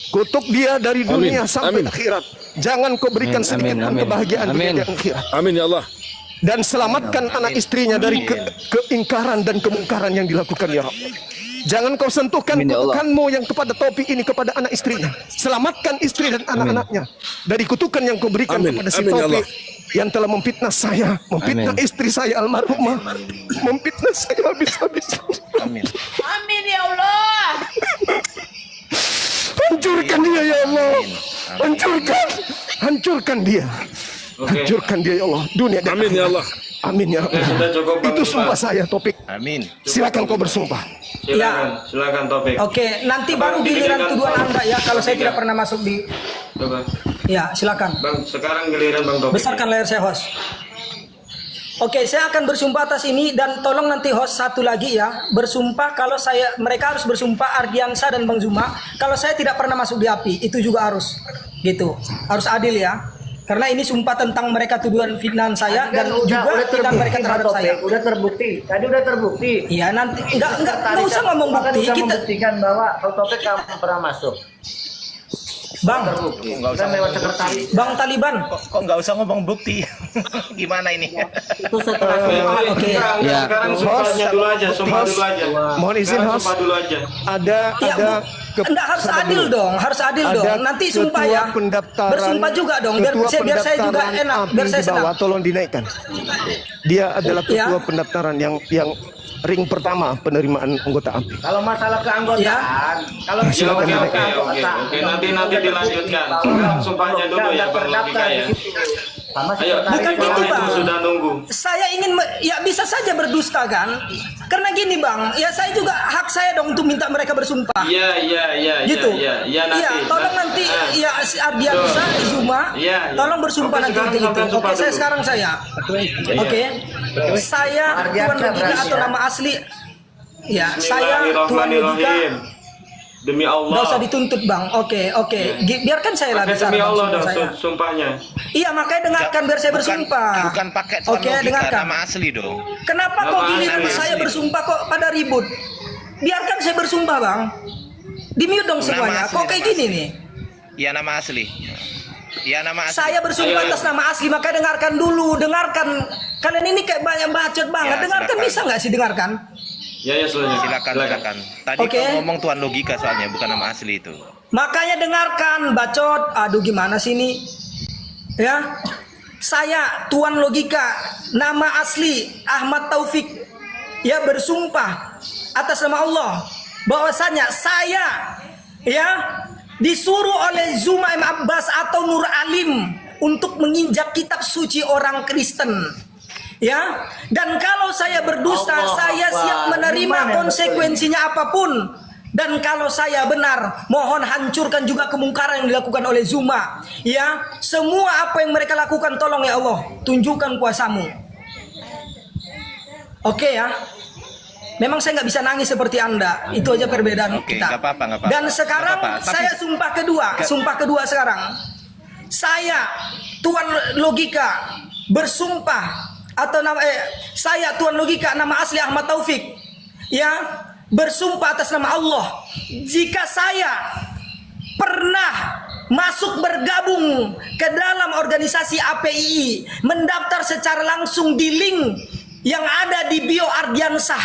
Kutuk dia dari dunia sampai akhirat. Jangan kau berikan sedikit pun kebahagiaan dunia dan akhirat. Amin ya Allah. Dan selamatkan anak istrinya dari keingkaran dan kemungkaran yang dilakukan ya Rabb. Jangan kau sentuhkan kutukanmu yang kepada Taufik ini kepada anak istrinya. Selamatkan istri dan anak-anaknya dari kutukan yang kau berikan kepada si Taufik yang telah memfitnah saya, memfitnah istri saya almarhumah, memfitnah saya habis-habisan. Amin. Amin ya Allah. Hancurkan dia ya Allah. Hancurkan dia. Hancurkan dia ya Allah. Dunia dan Amin ya Allah. Amin ya Allah. Sudah cukup, Bang Itu Iqbal. sumpah saya Taufik. Amin. Silakan kau bersumpah. Silakan Taufik. Oke, nanti baru giliran tuduhan Anda ya kalau saya tidak pernah masuk di. Coba. Ya, silakan. Bang, sekarang giliran Bang Taufik. Besarkan layar saya, host. Oke, saya akan bersumpah atas ini dan tolong nanti host satu lagi ya, bersumpah kalau mereka harus bersumpah Ardiansa dan Bang Zuma kalau saya tidak pernah masuk di api, itu juga harus gitu. Harus adil ya. Karena ini sumpah tentang mereka tuduhan fitnahan saya dan juga fitnahan mereka terhadap saya. Udah terbukti. Tadi udah terbukti. Iya, nanti enggak usah ngomong bukti, kita kita membuktikan bahwa Taufik kamu pernah masuk. Bang, Nggak usah lewat ngomong sekretaris. Bang Taliban. Kok nggak usah ngomong bukti? Gimana ini? Itu setelah Oke. Sekarang sumpahnya dulu aja, sumpah dulu aja. Mohon izin Sekarang host. sumpah dulu aja. Ada Enggak harus adil dong, harus adil Ada dong. Nanti sumpah ya. pendaftaran, Bersumpah juga dong, biar saya juga enak, biar saya di bawah, senang. tolong dinaikkan. Dia adalah ketua Ya. pendaftaran yang ring pertama penerimaan anggota API. Kalau masalah keanggotaan, kalau Ya, oke, keanggotaan, nanti dilanjutkan. Sekarang sumpahnya dulu ya Bang Logika ya. sama Ayo, Bukan Bapak gitu, itu Bang. sudah nunggu. Saya ingin ya bisa saja berdusta kan? Karena gini Bang, ya saya juga hak saya dong untuk minta mereka bersumpah. Iya, Gitu. iya nanti. Iya, tolong nanti ya si Ardiansa, Zuma, Iya. tolong bersumpah Oke, nanti sekarang untuk itu. sampai sumpah Oke, saya dulu. sekarang saya. Oke. Saya Tuan Logika atau nama asli. Ya, saya Tuan Logika. Demi Allah. Nggak usah dituntut Bang. Oke. Biarkan saya lah Oke, bicara demi Bang, Allah sumpah dong saya. sumpahnya. Iya, makanya dengarkan biar saya bersumpah. Bukan pakai Tuan Oke, Logika, dengarkan. nama asli dong. Kenapa kok Nama giliran asli. saya bersumpah kok pada ribut? Biarkan saya bersumpah Bang. Di mute dong Nama semuanya. asli, Kok kayak nama gini asli. nih? Ya nama asli. Ya nama asli. Saya bersumpah Ayo. atas nama asli, makanya dengarkan dulu. Dengarkan. Kalian ini kayak banyak bacot banget. Ya, Dengarkan, silakan. bisa nggak sih dengarkan? Ya, Silakan. Tadi Oke. kau ngomong Tuan Logika soalnya bukan nama asli itu. Makanya dengarkan, bacot. Aduh, gimana sih ini? Ya. Saya Tuan Logika, nama asli Ahmad Taufik. Ya, bersumpah atas nama Allah bahwasanya saya ya disuruh oleh Zuma M. Abbas atau Nur Alim untuk menginjak kitab suci orang Kristen. Ya, dan kalau saya berdusta, saya siap menerima konsekuensinya apapun. Dan kalau saya benar, mohon hancurkan juga kemungkaran yang dilakukan oleh Zuma. Ya, semua apa yang mereka lakukan, tolong ya Allah, tunjukkan kuasamu. Oke ya. Memang saya nggak bisa nangis seperti Anda. Itu aja perbedaan Oke, kita. nggak apa-apa. Dan sekarang Nggak apa-apa. saya sumpah kedua sekarang. Saya Tuan Logika bersumpah atau saya Tuan Logika nama asli Ahmad Taufik ya bersumpah atas nama Allah jika saya pernah masuk bergabung ke dalam organisasi APII, mendaftar secara langsung di link yang ada di bio Ardiansah,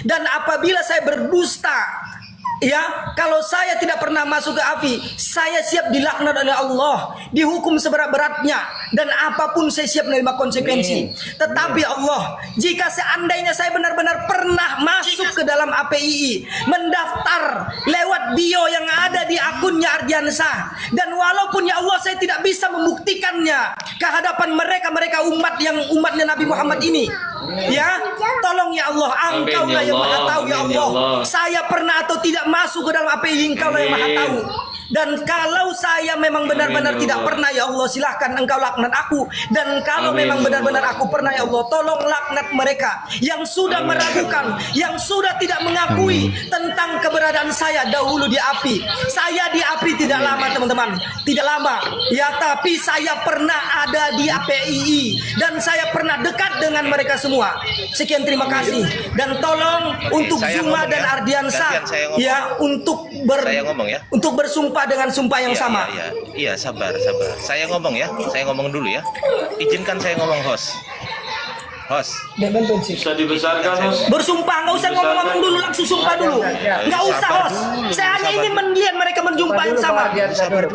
dan apabila saya berdusta ya, kalau saya tidak pernah masuk ke API, saya siap dilaknat oleh Allah, dihukum seberat-beratnya, dan apapun saya siap menerima konsekuensi. Tetapi Allah, jika seandainya saya benar-benar pernah masuk ke dalam dalam APII, mendaftar lewat bio yang ada di akunnya Ardiansah. Dan walaupun ya Allah saya tidak bisa membuktikannya ke hadapan mereka umatnya Nabi Muhammad ini. Ya, tolong ya Allah, Engkau lah yang Maha tahu ya Allah. Saya pernah atau tidak masuk ke dalam API, Engkau lah yang Maha tahu. Dan kalau saya memang benar-benar tidak pernah ya Allah, silahkan Engkau laknat aku. Dan kalau memang benar-benar aku pernah ya Allah, tolong laknat mereka yang sudah meragukan, yang sudah tidak mengakui tentang keberadaan saya dahulu di API. Saya di API tidak lama teman-teman, tidak lama ya, tapi saya pernah ada di APII dan saya pernah dekat dengan mereka semua. Sekian, terima kasih. Dan tolong untuk Zuma dan Ardiansah ya untuk untuk bersumpah dengan sumpah yang sama. Iya, sabar. Saya ngomong ya. Saya ngomong dulu ya. Izinkan saya ngomong, host. Bisa dibesarkan, host. Bersumpah, nggak usah ngomong-ngomong dulu, langsung sumpah dulu. Nggak usah, host. Saya hanya ingin melihat mereka berjumpa yang sama.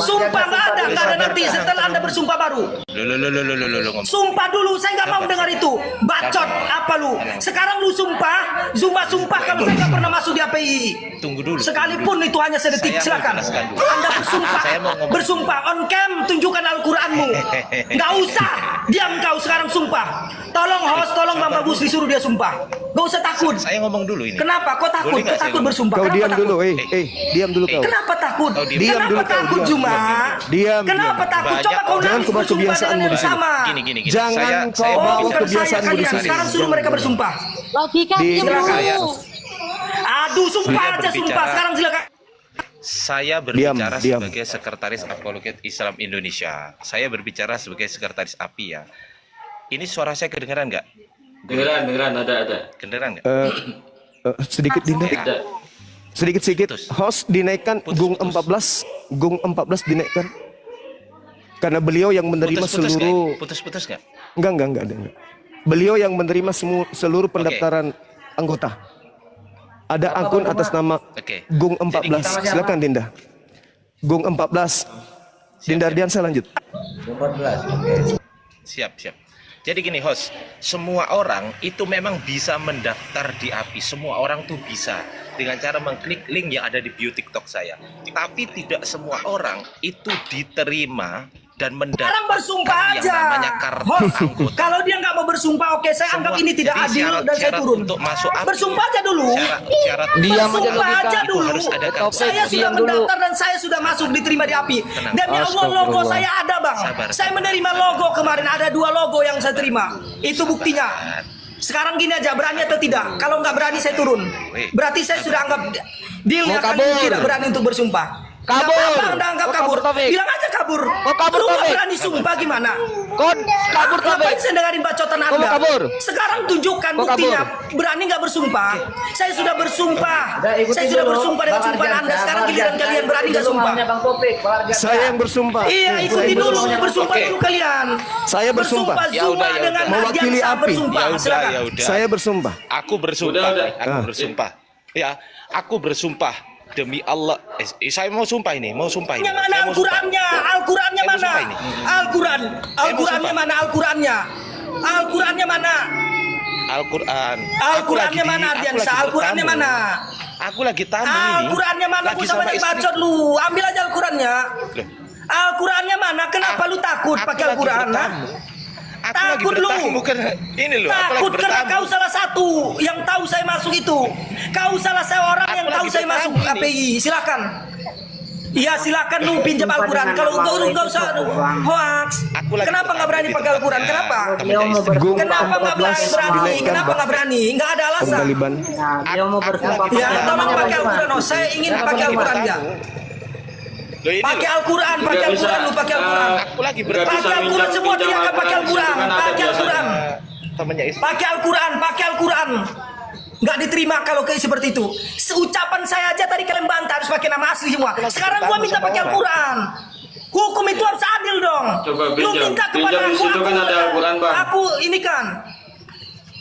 Sumpah nggak ada nanti setelah Anda bersumpah baru. Sumpah dulu, saya nggak mau dengar itu. Bacot apa lu? Sekarang lu sumpah, Zuma sumpah kalau saya nggak pernah masuk di API. Tunggu dulu. Sekalipun itu hanya sedetik, silakan. Anda bersumpah on cam, tunjukkan Al-Quranmu. Nggak usah, diam kau sekarang sumpah. Tolong host, tolong Bang Bagus disuruh dia sumpah. Gak usah takut. Saya ngomong dulu ini. Kenapa? Kok takut? Kok takut bersumpah? Kau Kenapa diam takut? dulu, diam dulu kau. Kenapa takut? Diam Kenapa dulu kau, takut Zuma? Diam. Kenapa takut? Coba kau Jangan langsung kau bersumpah kebiasaanmu dengan di yang sini. sama. Gini. Jangan kau Oh, bawa bukan saya kebiasaanmu di kalian. sini. Sekarang suruh mereka bersumpah. Logika diam dulu. Aduh, sumpah aja sumpah. Sekarang silakan. Saya berbicara sebagai Sekretaris Apologet Islam Indonesia. Saya berbicara sebagai Sekretaris API ya. Ini suara saya kedengeran nggak? Dengeran, ada. Kedengeran nggak? Sedikit dinaik. Sedikit. Host dinaikkan, Gung 14 dinaikkan. Karena beliau yang menerima seluruh putus-putus nggak? Enggak ada. Beliau yang menerima seluruh pendaftaran anggota. Ada akun atas nama Gung 14. Silakan Dinda. Gung 14. Dinda Ardiansah lanjut. 14. Siap. Jadi gini host, semua orang itu memang bisa mendaftar di API. Semua orang tuh bisa dengan cara mengklik link yang ada di bio TikTok saya. Tapi tidak semua orang itu diterima dan mendaftar. Sekarang bersumpah aja. Host, kalau dia nggak mau bersumpah, oke, saya anggap ini tidak adil dan saya turun. Untuk masuk API, bersumpah aja dulu. Bersumpah aja dulu. Saya sudah mendaftar dan saya sudah masuk diterima di API. Dan ya Allah, logo saya ada bang. Saya menerima logo kemarin, ada 2 logo yang saya terima. Itu buktinya. Sekarang gini aja, berani atau tidak? Kalau nggak berani saya turun. Berarti saya sudah anggap deal ya, kalian tidak berani untuk bersumpah. Kabur. Apa Anda anggap kabur? Bilang aja kabur. Lu nggak berani sumpah gimana? Kabur Ngapain saya dengerin bacotan Anda? Sekarang tunjukkan buktinya. Berani nggak bersumpah? Saya sudah bersumpah. Saya sudah bersumpah dengan sumpah Anda. Sekarang giliran kalian berani nggak sumpah? Saya yang bersumpah. Iya, ikuti dulu. Bersumpah dulu kalian. Saya bersumpah. Zuma dengan mewakili API. Ya udah. Saya bersumpah. Aku bersumpah. Ya, aku bersumpah demi Allah. Saya mau sumpah ini. Yang mana Al-Qurannya? Al-Qurannya mana? Al-Qurannya mana? Al-Qurannya mana? Al-Qurannya mana Ardiansah? Al-Qurannya mana? Aku lagi tamu ini. Al-Qurannya mana? Aku sama yang bacot lu. Ambil aja Al-Qurannya. Al-Qurannya mana? Kenapa lu takut pakai Al-Quran? Takut lu. Takut karena kau salah satu yang tahu saya masuk itu. Kau salah seorang yang tahu saya masuk API. Silakan. Iya, silakan lu pinjam Al-Quran. Kalau enggak usah hoax. Kenapa nggak berani pakai Al-Quran? Kenapa? Kenapa nggak berani? Kenapa nggak berani? Nggak ada alasan. Dia mau bersumpah. Ya, tolong pakai Al-Quran. Saya ingin pakai Al-Quran ya. Pakai Al-Quran, pakai Al-Quran, lu pakai Al-Quran. Pakai Al-Quran, semua dia akan pakai Al-Quran. Pakai Al-Quran. Pakai Al-Quran, pakai Al-Quran. Nggak diterima kalau kayak seperti itu. Seucapan saya aja tadi kalian bantah harus pakai nama asli semua. Sekarang gua minta pakai Al-Quran. Hukum itu harus adil dong. Lu minta kepada aku ini kan.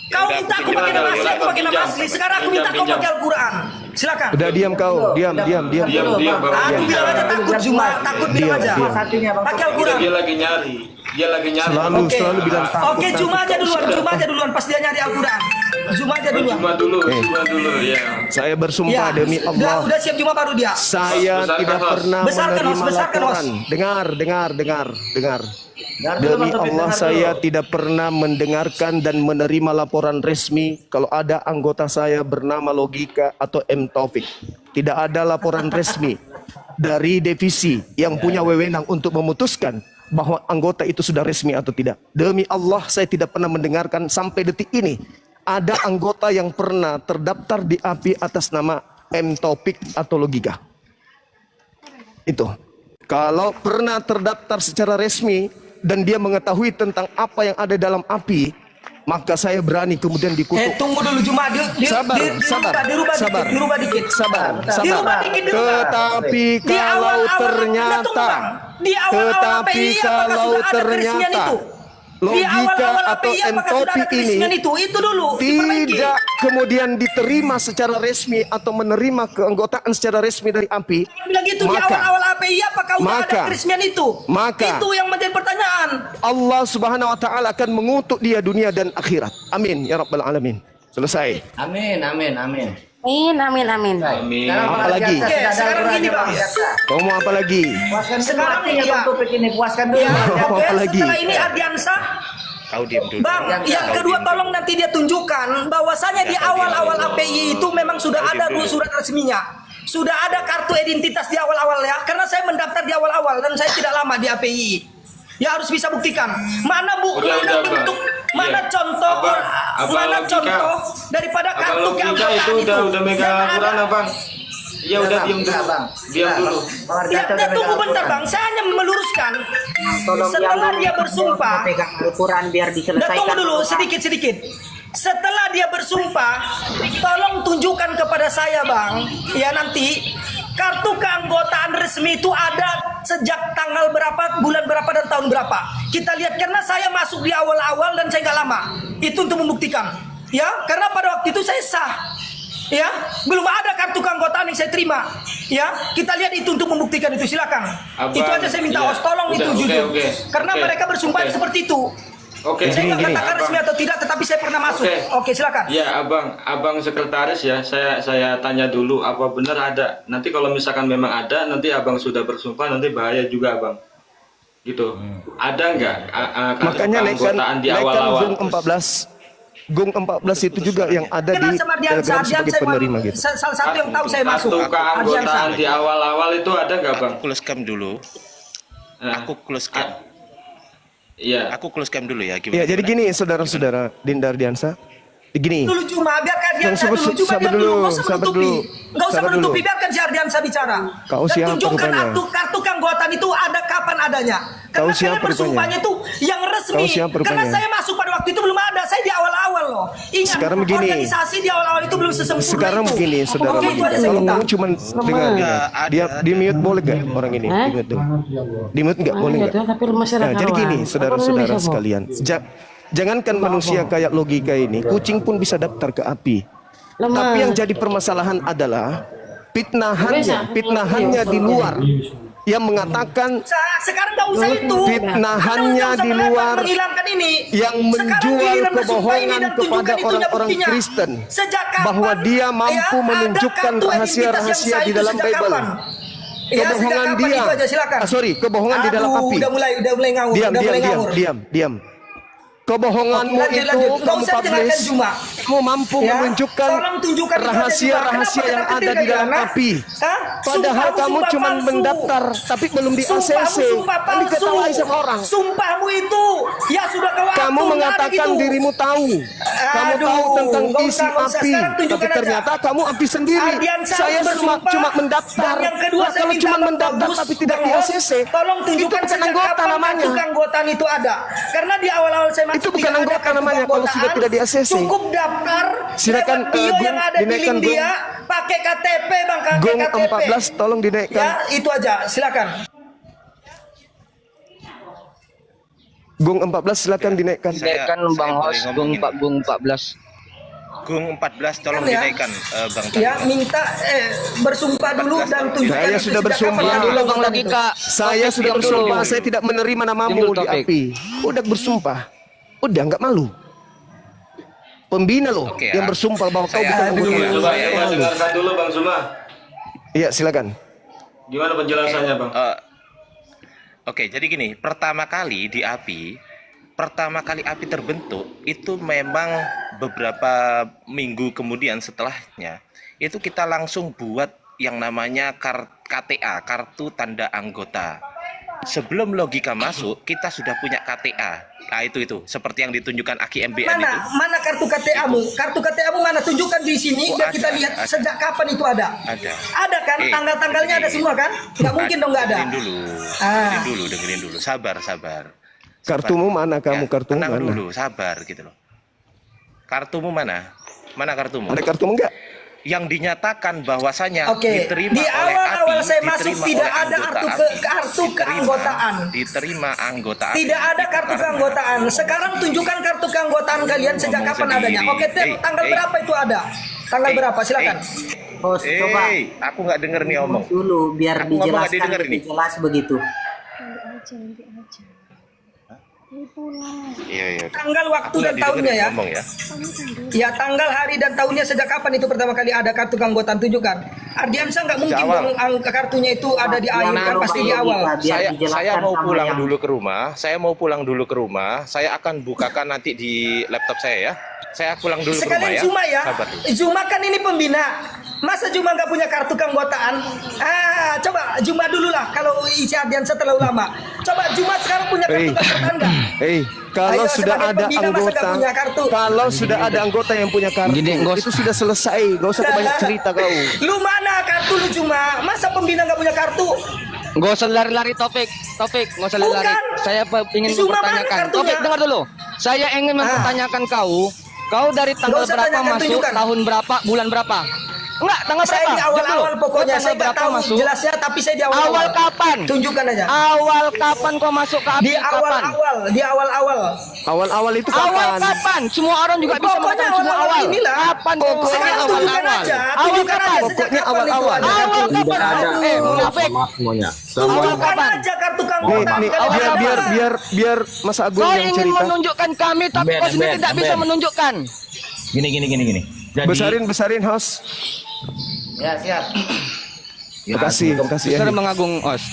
Kau minta aku pakai nama asli, aku pakai nama asli. Sekarang aku minta kau pakai Al-Quran. Silakan. Udah diam kau, diam. Aku bilang aja takut Zuma, takut bilang aja. Pakai Al-Quran. Dia lagi nyari. Selalu bilang takut. Oke, Zuma aja duluan, pas dia nyari Al-Quran. Zoom aja dulu. Cuma dulu, cuma dulu ya. Saya bersumpah demi Allah. Udah siap Juma baru dia. Saya Besarkan, tidak Host. pernah Besarkan, Host, menerima besarkan, laporan. Dengar. Demi Allah saya tidak pernah mendengarkan dan menerima laporan resmi kalau ada anggota saya bernama Logika atau M. Taufik. Tidak ada laporan resmi dari divisi yang punya wewenang untuk memutuskan bahwa anggota itu sudah resmi atau tidak. Demi Allah saya tidak pernah mendengarkan sampai detik ini ada anggota yang pernah terdaftar di API atas nama M. Taufik atau Logika. Itu. Kalau pernah terdaftar secara resmi dan dia mengetahui tentang apa yang ada dalam API, maka saya berani kemudian dikutuk. Tunggu dulu Juma. Sabar. Dirubah dikit. Sabar. Dirubah dikit. Tetapi kalau ternyata Logika atau M. Taufik ini tidak kemudian diterima secara resmi atau menerima keanggotaan secara resmi dari API, Begitu di awal-awal API apakah udah ada keresmian itu? Itu yang menjadi pertanyaan. Allah Subhanahu wa taala akan mengutuk dia dunia dan akhirat. Amin ya rabbal alamin. Selesai. Amin. Apalagi? Sekarang gini Bang. Kamu mau apa lagi? Sekarang ya. Puaskan dulu. Apa lagi? Setelah ini Ardiansa. Kau diam dulu. Bang, yang kedua tolong nanti dia tunjukkan bahwasanya di awal-awal API itu memang sudah ada surat resminya. Sudah ada kartu identitas di awal-awal ya. Karena saya mendaftar di awal-awal dan saya tidak lama di API. Ya harus bisa buktikan. Mana bentuk, mana contoh daripada kartu keanggotaan itu udah megang Al-Quran Bang. Ya udah diam dulu. Diam dulu. Ya, tunggu bentar Bang, saya hanya meluruskan. Setelah dia bersumpah, pegang Al-Quran biar diselesaikan. tunggu dulu sedikit. Setelah dia bersumpah, tolong tunjukkan kepada saya Bang. Ya nanti kartu keanggotaan resmi itu ada sejak tanggal berapa, bulan berapa dan tahun berapa. Kita lihat karena saya masuk di awal-awal dan saya nggak lama. Itu untuk membuktikan. Ya, karena pada waktu itu saya sah. Ya, belum ada kartu keanggotaan yang saya terima. Ya, kita lihat itu untuk membuktikan itu, silakan. Itu aja saya minta host tolong itu jujur. Karena mereka bersumpah seperti itu. Saya nggak katakan resmi atau tidak, tetapi saya pernah masuk. Oke, silakan. Ya, abang sekretaris ya. Saya tanya dulu apa benar ada. Nanti kalau misalkan memang ada, nanti abang sudah bersumpah, nanti bahaya juga abang. Gitu. Ada nggak? Makanya keanggotaan di awal-awal. Gung 14 itu juga yang ada di Telegram sebagai penerima gitu. Salah satu yang tahu saya masuk. Kartu keanggotaan di awal-awal itu ada nggak bang? Close cam dulu. Aku close cam. Iya. Aku close cam dulu ya. Ya, jadi gini saudara-saudara Dinda Ardiansa. Gini. Dulu cuma biarkan Ardiansa dulu. Cuma dia dulu. Nggak usah menutupi. Biarkan si Ardiansa bicara. Kau siapa tunjukkan rupanya? kartu keanggotaan itu ada kapan adanya. Karena kalian bersumpahnya itu yang resmi. Karena saya masuk pada waktu itu belum ada. Saya di awal-awal loh. Ingat, sekarang begini. organisasi di awal-awal itu belum sesempurna sekarang itu. begini, saudara. Kalau kamu cuma dengar di mute boleh gak orang ini? Di mute nggak boleh nggak? Nah, jadi gini, saudara-saudara sekalian. Jangankan manusia kayak Logika ini, kucing pun bisa daftar ke API. Tapi yang jadi permasalahan adalah fitnahannya di luar. Yang mengatakan sekarang nggak usah itu. Fitnahannya di luar menghilangkan ini. Yang menjual kebohongan kepada orang-orang Kristen bahwa dia mampu menunjukkan rahasia-rahasia di dalam Bible. Kebohongan dia. Kebohongan di dalam API. Udah mulai ngawur. Diam. Kebohonganmu itu kamu publish, kamu mampu menunjukkan rahasia-rahasia yang ada di dalam API. Padahal kamu cuma mendaftar, tapi belum di ACC. Kan diketahui sama orang. Sumpahmu itu, ya sudah kamu mengatakan dirimu tahu. Kamu tahu tentang isi API, tapi ternyata kamu API sendiri. Saya cuma mendaftar. Kalau cuma mendaftar tapi tidak di ACC, tolong tunjukkan anggota namanya. Keanggotaan itu ada. Karena di awal-awal saya itu bukan anggota namanya kalau sudah tidak di ACC. Cukup daftar. Silakan yang ada di link dia pakai KTP Bang, Gung 14 tolong dinaikkan. Ya, itu aja. Silakan. Gung 14 silakan dinaikkan. Dinaikkan Bang Host Gung 14. Gung 14 tolong dinaikkan Bang. Ya, minta bersumpah dulu dan tunjukkan. Saya sudah bersumpah dulu Bang Logika. Saya sudah bersumpah, saya tidak menerima namamu di API. Udah bersumpah. Udah nggak malu. Pembina loh Oke, yang ya. bersumpah bahwa kau Saya- bukan anggota. Coba dengarkan dulu Bang Suma. Iya, silakan. Gimana penjelasannya Bang? Oke, jadi gini, pertama kali api terbentuk itu memang beberapa minggu kemudian setelahnya itu kita langsung buat yang namanya KTA, kartu tanda anggota. Sebelum logika masuk, kita sudah punya KTA. Nah, itu seperti yang ditunjukkan Aki MBN itu. Mana kartu KTA-mu? Kartu KTA-mu mana? Tunjukkan di sini biar kita lihat sejak kapan itu ada. Ada. Ada kan? Tanggal-tanggalnya ada semua kan? Nggak mungkin dong nggak ada. Dengerin dulu. Sabar. Kartumu mana kamu? Ya, Kartumu tenang mana? dulu, sabar gitu loh. Kartumu mana? Mana kartumu? Ada kartumu enggak? Yang dinyatakan bahwasanya Oke, diterima di oleh awal-awal API, saya masuk diterima tidak oleh ada anggota kartu API, kartu keanggotaan. Diterima anggota API. Tidak ada kartu keanggotaan. Sekarang tunjukkan kartu keanggotaan kalian sejak Ngomong kapan sendiri. adanya. Oke, tanggal berapa itu ada? Tanggal berapa? Silakan. Host, coba Aku nggak denger nih ngomong. dulu biar Aku ngomong nggak dijelaskan didengar lebih ini. jelas begitu. Iya. Tanggal, waktu Aku dan nggak tahunnya didengerin ya. ngomong ya. Ya, tanggal, hari dan tahunnya sejak kapan itu pertama kali ada kartu keanggotaan, tunjukkan. Ardiansyah nggak mungkin awal. dong kartunya itu ada di akhir kan, pasti di awal. Saya mau pulang dulu ke rumah. Saya akan bukakan nanti di laptop saya ya. Saya pulang dulu ke rumah Sekalian ya. Zuma ya. Sabar dulu. Zuma kan ini pembina. Masa Zuma nggak punya kartu keanggotaan? Coba Zuma dulu lah. Kalau isi Ardiansyah terlalu lama. Coba Zuma sekarang punya kartu keanggotaan nggak? Kalau Ayo, sudah sebagai ada pembina, masa anggota, nggak punya kartu? kalau sudah ada anggota yang punya kartu, itu sudah selesai. Gak usah banyak cerita kau. Lu mana kartu lu Zuma? Masa pembina nggak punya kartu? Gak usah lari-lari Taufik, gak usah lari-lari. Bukan. Saya ingin Zuma mana mempertanyakan. kartunya? Taufik dengar dulu. Saya ingin mempertanyakan kau dari tanggal Nggak usah berapa tanyakan, masuk, tunjukkan. tahun berapa, bulan berapa? Enggak, tanggal Saya berapa? di awal-awal Jawab dulu. pokoknya. Kau Saya tanggal nggak tahu masuk? jelasnya, tapi saya di awal-awal. Awal kapan? Tunjukkan aja. Awal kapan kau masuk ke API? Di awal-awal, di awal-awal. Awal-awal itu Awal kapan? kapan? Semua orang juga bisa Pokoknya mengatakan semua awal-awal awal. inilah. Kapan kau Sekarang tunjukkan aja. Awal Tunjukkan kapan? aja sejak Pokoknya kapan itu awal-awal. ada. Awal kapan? Munafik. semuanya. Awal Tunjukkan kapan? aja kartu Nih, keanggotaan. nih, kalian biar apa? biar Mas Agung Kau yang ingin cerita. menunjukkan kami, tapi kau sendiri tidak bisa menunjukkan. Gini. Jadi, Besarin host. Ya, siap. Terima kasih ya. Besar mengagung Os.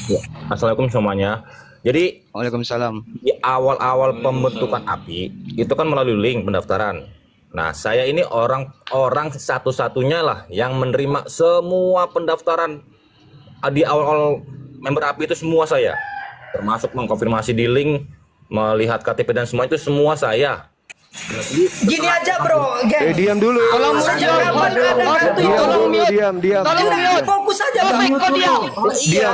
Assalamualaikum semuanya. Jadi Waalaikumsalam. di awal-awal pembentukan API itu kan melalui link pendaftaran. Nah, saya ini orang satu-satunya lah yang menerima semua pendaftaran di awal-awal member API itu semua saya. Termasuk mengkonfirmasi di link, melihat KTP dan semua itu semua saya. Gini aja bro, geng. Diam dulu. Tolong Sejak kapan ada kartu itu? Tolong mute. Diam. Tolong Udah, mute. fokus aja bang. Topik kau diam.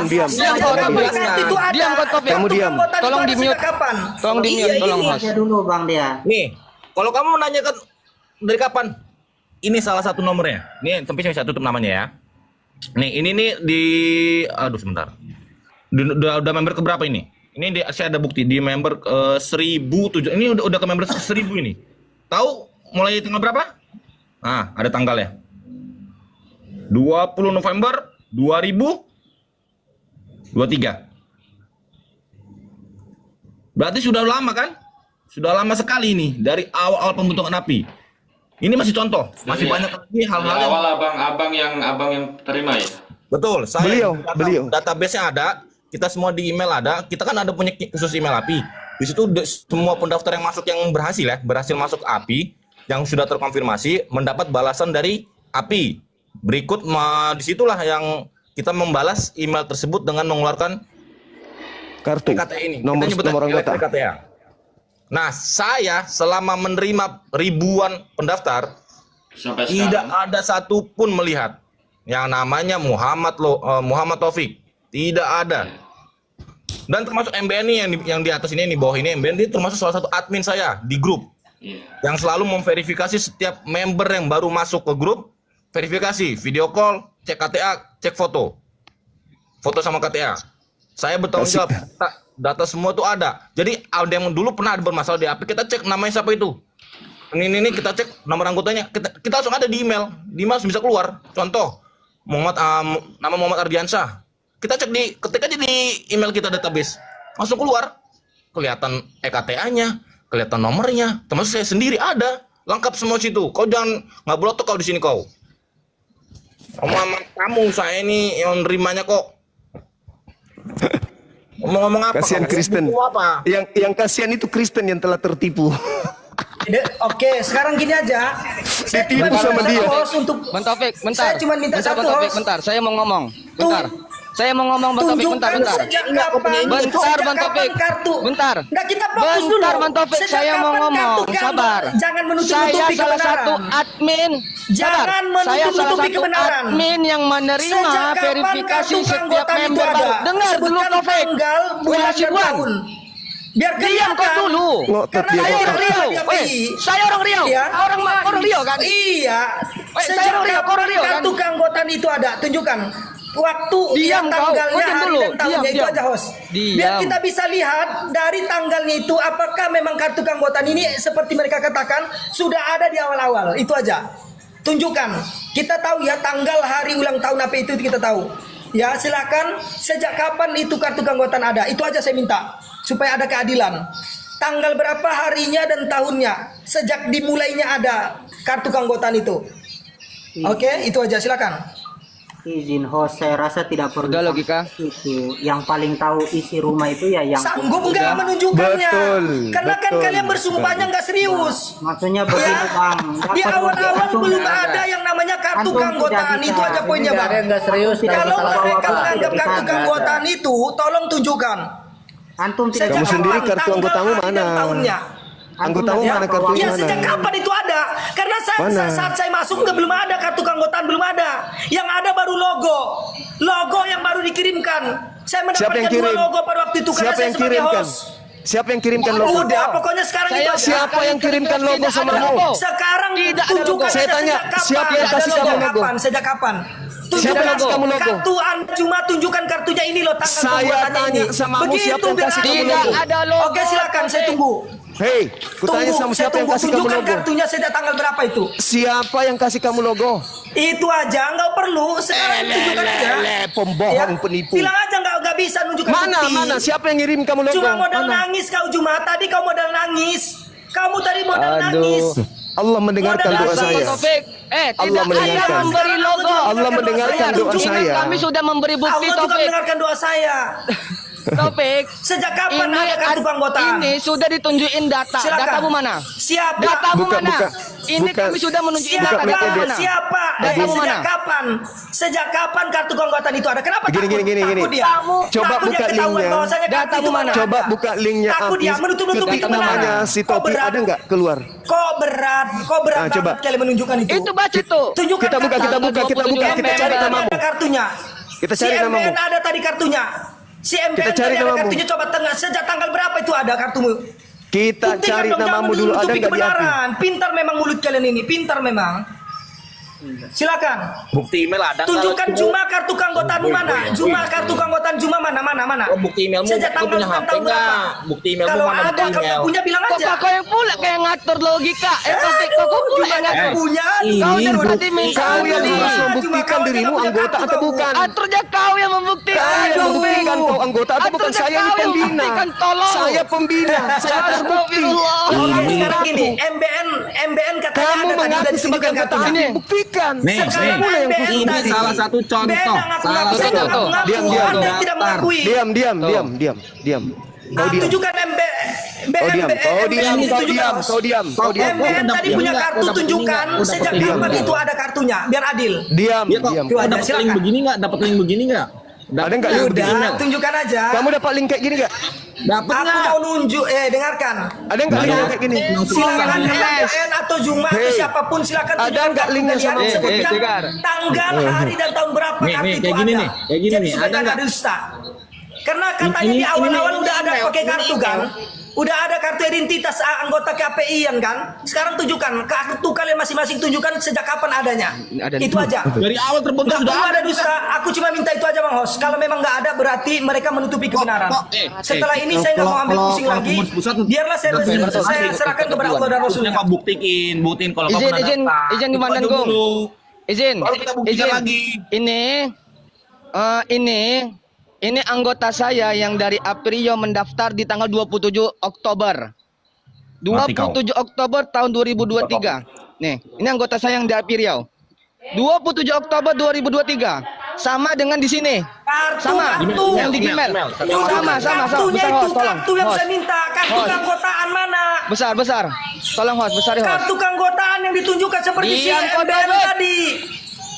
Diam. Sejak kau, kapan Topik. kartu itu ada? Diam kau, Topik. Kamu Kartu diam. keanggotaan itu Tolong ada di-mute. sejak kapan? Tolong di mute, tolong ini. host. Ya dulu Bang dia. Nih, kalau kamu menanyakan dari kapan? Ini salah satu nomornya. Nih, tapi saya tutup namanya ya. Nih, ini nih aduh sebentar. Udah member ke berapa ini? Ini saya ada bukti di member 1007. Ini udah ke member 1000 ini. Tahu mulai tanggal berapa? Nah, ada tanggalnya. 20 November 2023. Berarti sudah lama kan? Sudah lama sekali ini dari awal pembentukan API. Ini masih contoh, masih banyak lagi hal-hal yang Awal abang yang terima ya. betul. Saya Beliau. database-nya ada, kita semua di email ada. Kita kan ada punya khusus email API. Di situ semua pendaftar yang masuk yang berhasil masuk API yang sudah terkonfirmasi mendapat balasan dari API. Berikut disitulah yang kita membalas email tersebut dengan mengeluarkan Kartu. PKTA ini. Nomor Kita nyebutnya anggota. PKTA. Nah, saya selama menerima ribuan pendaftar Sampai tidak sekarang. ada satupun melihat yang namanya Muhammad Taufik. Tidak ada. Dan termasuk MBN nih yang di atas ini, bawah ini MBN dia termasuk salah satu admin saya di grup. Iya. Yang selalu memverifikasi setiap member yang baru masuk ke grup, verifikasi, video call, cek KTA, cek foto. Foto sama KTA. Saya bertanggung jawab, data semua itu ada. Jadi ada yang dulu pernah ada bermasalah di API, kita cek namanya siapa itu. Ini kita cek nomor anggotanya, kita langsung ada di email. Di email bisa keluar. Contoh, nama Muhammad Ardiansyah. Kita cek ketik aja di email kita database. Langsung keluar. Kelihatan EKTA-nya, kelihatan nomornya, termasuk saya sendiri ada. Lengkap semua situ. Kau jangan nggak belotok kau di sini kau. Omong kamu saya ini yang nerimanya kok. Ngomong-ngomong apa? Kasihan Kristen. Apa? Yang kasihan itu Kristen yang telah tertipu. Oke, sekarang gini aja. Saya cuma Ditipu sama dia. untuk Bang Taufik, bentar. Saya cuma minta bentar, satu, Bang Taufik, host. bentar. Saya mau ngomong. Bentar. Saya mau ngomong, Bang Taufik, bentar, bentar. Sejak kapan? Bentar, Bang Taufik. Kartu. Bentar. Nggak, kita fokus dulu. Bentar, Bang Taufik. Sejak Saya mau kapan ngomong. kartu kamu? Sabar. Jangan menutup-nutupi Saya salah kebenaran. satu admin. Jangan Sabar. menutup-nutupi Saya salah satu kebenaran. admin yang menerima Sejak kapan verifikasi kartu setiap keanggotaan itu member ada? baru. Dengar dulu, Sebutkan Taufik. tanggal, bulan, dan Hasibuan. tahun. Biar Diam kau kelihatan. dulu. Ngotot Karena dia, Saya orang ngotot. Riau. Saya orang Riau. Iya. Orang Riau kan? Iya. Saya Sejak orang Riau, kapan orang Riau kan? kartu keanggotaan itu ada? Tunjukkan. Waktu, Diam kau. tanggalnya, Diam hari dulu. dan tahunnya Diam, itu diam. aja, host. Diam. Biar kita bisa lihat dari tanggalnya itu apakah memang kartu keanggotaan ini seperti mereka katakan sudah ada di awal-awal. Itu aja. Tunjukkan. Kita tahu ya tanggal hari ulang tahun apa itu kita tahu. Ya silakan. Sejak kapan itu kartu keanggotaan ada? Itu aja saya minta supaya ada keadilan. Tanggal berapa harinya dan tahunnya sejak dimulainya ada kartu keanggotaan itu. Oke, itu aja silakan. Izin host, saya rasa tidak perlu. Udah logika. Itu yang paling tahu isi rumah itu ya yang Sanggup nggak menunjukkannya? Betul, Karena kan betul. kalian bersumpahnya nggak serius. Maksudnya begini bang. Di dapat awal-awal antum belum tidak ada yang namanya kartu Antum tidak keanggotaan. bisa. Itu aja poinnya Nggak bang. ada yang nggak serius Tidak Kalau masalah mereka bawa-bawa. menganggap Kita kartu nggak keanggotaan itu, tolong tunjukkan. Antum tidak Sejak Kamu sendiri kapan? kartu Tanggal, anggotamu hari, dan mana? tahunnya. Anggotamu Ya, mana kartu Ya mana? sejak kapan itu ada? Karena Mana? saat saya masuk belum ada kartu keanggotaan, belum ada. Yang ada baru logo. Logo yang baru dikirimkan. Saya Siapa yang mendapatkan dua kirim? logo pada waktu itu karena Siapa saya yang sebagai kirimkan? host. Siapa yang kirimkan logo? Udah, pokoknya sekarang itu aja. Siapa yang kirimkan logo sama kamu? Sekarang Tidak ada tunjukkan logo. Saya aja tanya, sejak kapan. siapa yang kasih Sejak kamu logo? kapan? Sejak kapan? Siapa Tunjukkan yang kasih kamu logo? kartu cuma tunjukkan kartunya ini loh tanggal Saya pembuatannya tanya ini. sama kamu, siapa yang biar kasih kamu adil. logo? Tidak ada logo. Oke silakan saya tunggu. Hei, kutanya sama Saya siapa yang tunggu. kasih kamu Tunjukkan logo? kartunya sejak tanggal berapa itu? Siapa yang kasih kamu logo? Itu aja nggak perlu. Sekarang tunjukkan aja. Pembohong, penipu. Bilang aja nggak bisa nunjukkan Mana, bukti. mana? Siapa yang ngirim kamu logo? Cuma modal Mana? nangis kau Cuma. Tadi kau modal nangis. Kamu tadi modal nangis. Allah mendengarkan doa Modal saya. Bang Taufik, Allah tidak ada mendengarkan. memberi logo. Allah mendengarkan doa Ingat saya. kami sudah memberi bukti, Allah juga Taufik. mendengarkan doa saya. Taufik, Sejak kapan ada kartu keanggotaan? ini sudah ditunjukin data. Silakan. Datamu mana? Siapa? Datamu Buka, mana? buka. Ini Buka. kami sudah menunjukin Siapa? data. Datamu mana? Siapa? Datamu Sejak mana? kapan? Sejak kapan kartu keanggotaan itu ada? Kenapa Gini, takut? gini. Takut dia. Coba Takut buka dia ketahuan linknya. bahwasanya kartu Datamu itu mana? Coba ada. buka linknya Takut dia menutup-nutupi Ketik kebenaran. namanya si Kok Topi berat? ada nggak keluar? Kok berat Ah, coba. banget kalian menunjukkan itu. Itu baca tuh. Tunjukkan Kita buka, kartu. kita buka, kita buka. Kita cari MBN namamu. ada kartunya. Kita cari si namamu. MBN ada tadi kartunya. Si MBN Kita cari tadi ada namamu. kartunya. Coba tengah sejak tanggal berapa itu ada kartumu? Kita Buktikan cari dong, jangan namamu dulu, ada menutupi nggak di api? kebenaran. Pintar memang mulut kalian ini, pintar memang. Silakan. Bukti email ada nggak? Tunjukkan Juma kartu keanggotaanmu mana? Juma kartu keanggotaan Juma mana? Oh, bukti emailmu, Sejak kau tanggal punya bulan HP tahun berapa? nggak? Bukti emailmu Kalau mana? ada, Bukti kalau email. punya bilang Kok aja. kau yang pula kayak ngatur logika? Taufik, kok kau pula yang ngatur? punya. Kau dari tadi minta Kau yang tadi. harus membuktikan dirimu anggota atau bukan? Aturnya kau yang membuktikan. Kau yang membuktikan kau anggota atau bukan? Aturnya Saya ini kau yang pembina. membuktikan, tolong. Saya pembina. Saya terbukti. Astagfirullah. Oke, sekarang gini, MBN katanya Kamu ada tadi mengaku udah sebagai ditunjukkan anggota kartunya. API, buktikan. Sekarang MBN Ini tadi. salah satu contoh. Salah satu saya nggak contoh. mengaku. Diam, Anda diam. tidak mengakui. Diam. Kau diam. Tunjukkan Kau diam. Kau diam. Kau diam. MBN tadi punya kartu, tunjukkan sejak kapan itu ada kartunya, biar adil. Diam. Tuh ada, silakan. nggak? Dapat link begini nggak? Ada nggak link begini? Udah, tunjukkan aja. Kamu dapat link kayak gini nggak? Dapat Aku mau nunjuk, dengarkan. Ada nggak link kayak gini? Silakan MBN atau Juma atau Hei, siapapun silakan ada tunjukkan nggak kartu linknya kalian, sama aku? sebutkan Dengar. tanggal, hari dan tahun berapa Nih, kartu nih, itu kayak gini ada. nih, kayak gini Jadi nih, supaya ada nggak nggak? dusta. Karena katanya Ini- di awal-awal ini udah ada email, pakai ini kartu email. kan. Udah ada kartu identitas anggota KPI kan. Sekarang tunjukkan kartu kalian masing-masing, tunjukkan sejak kapan adanya. Itu aja. Dari awal terbentuk Nggak sudah perlu ada dusta. Aku cuma minta itu aja Bang Hos. Kalau memang nggak ada berarti mereka menutupi kebenaran. Setelah ini saya nggak mau ambil pusing lagi. Biarlah saya serahkan kepada Allah dan Rasulnya. Kau buktiin kalau kau Izin, pernah izin, daftar. izin Itu Komandan aja Gong. dulu. Izin, Baru kita buktikan izin. lagi. Ini anggota saya yang dari Aprio mendaftar di tanggal 27 Oktober. Mati kau. 27 Oktober tahun 2023. Nih, ini anggota saya yang di Api Riau. 27 Oktober 2023. Sama dengan di sini. Sama. Yang di Gmail. Sama. Kartunya Besar itu host, tolong. kartu yang Host. saya minta. Kartu Host. keanggotaan mana? Besar. Tolong host, besar host. Kartu keanggotaan yang ditunjukkan seperti si Diam, kau, MBN David. tadi.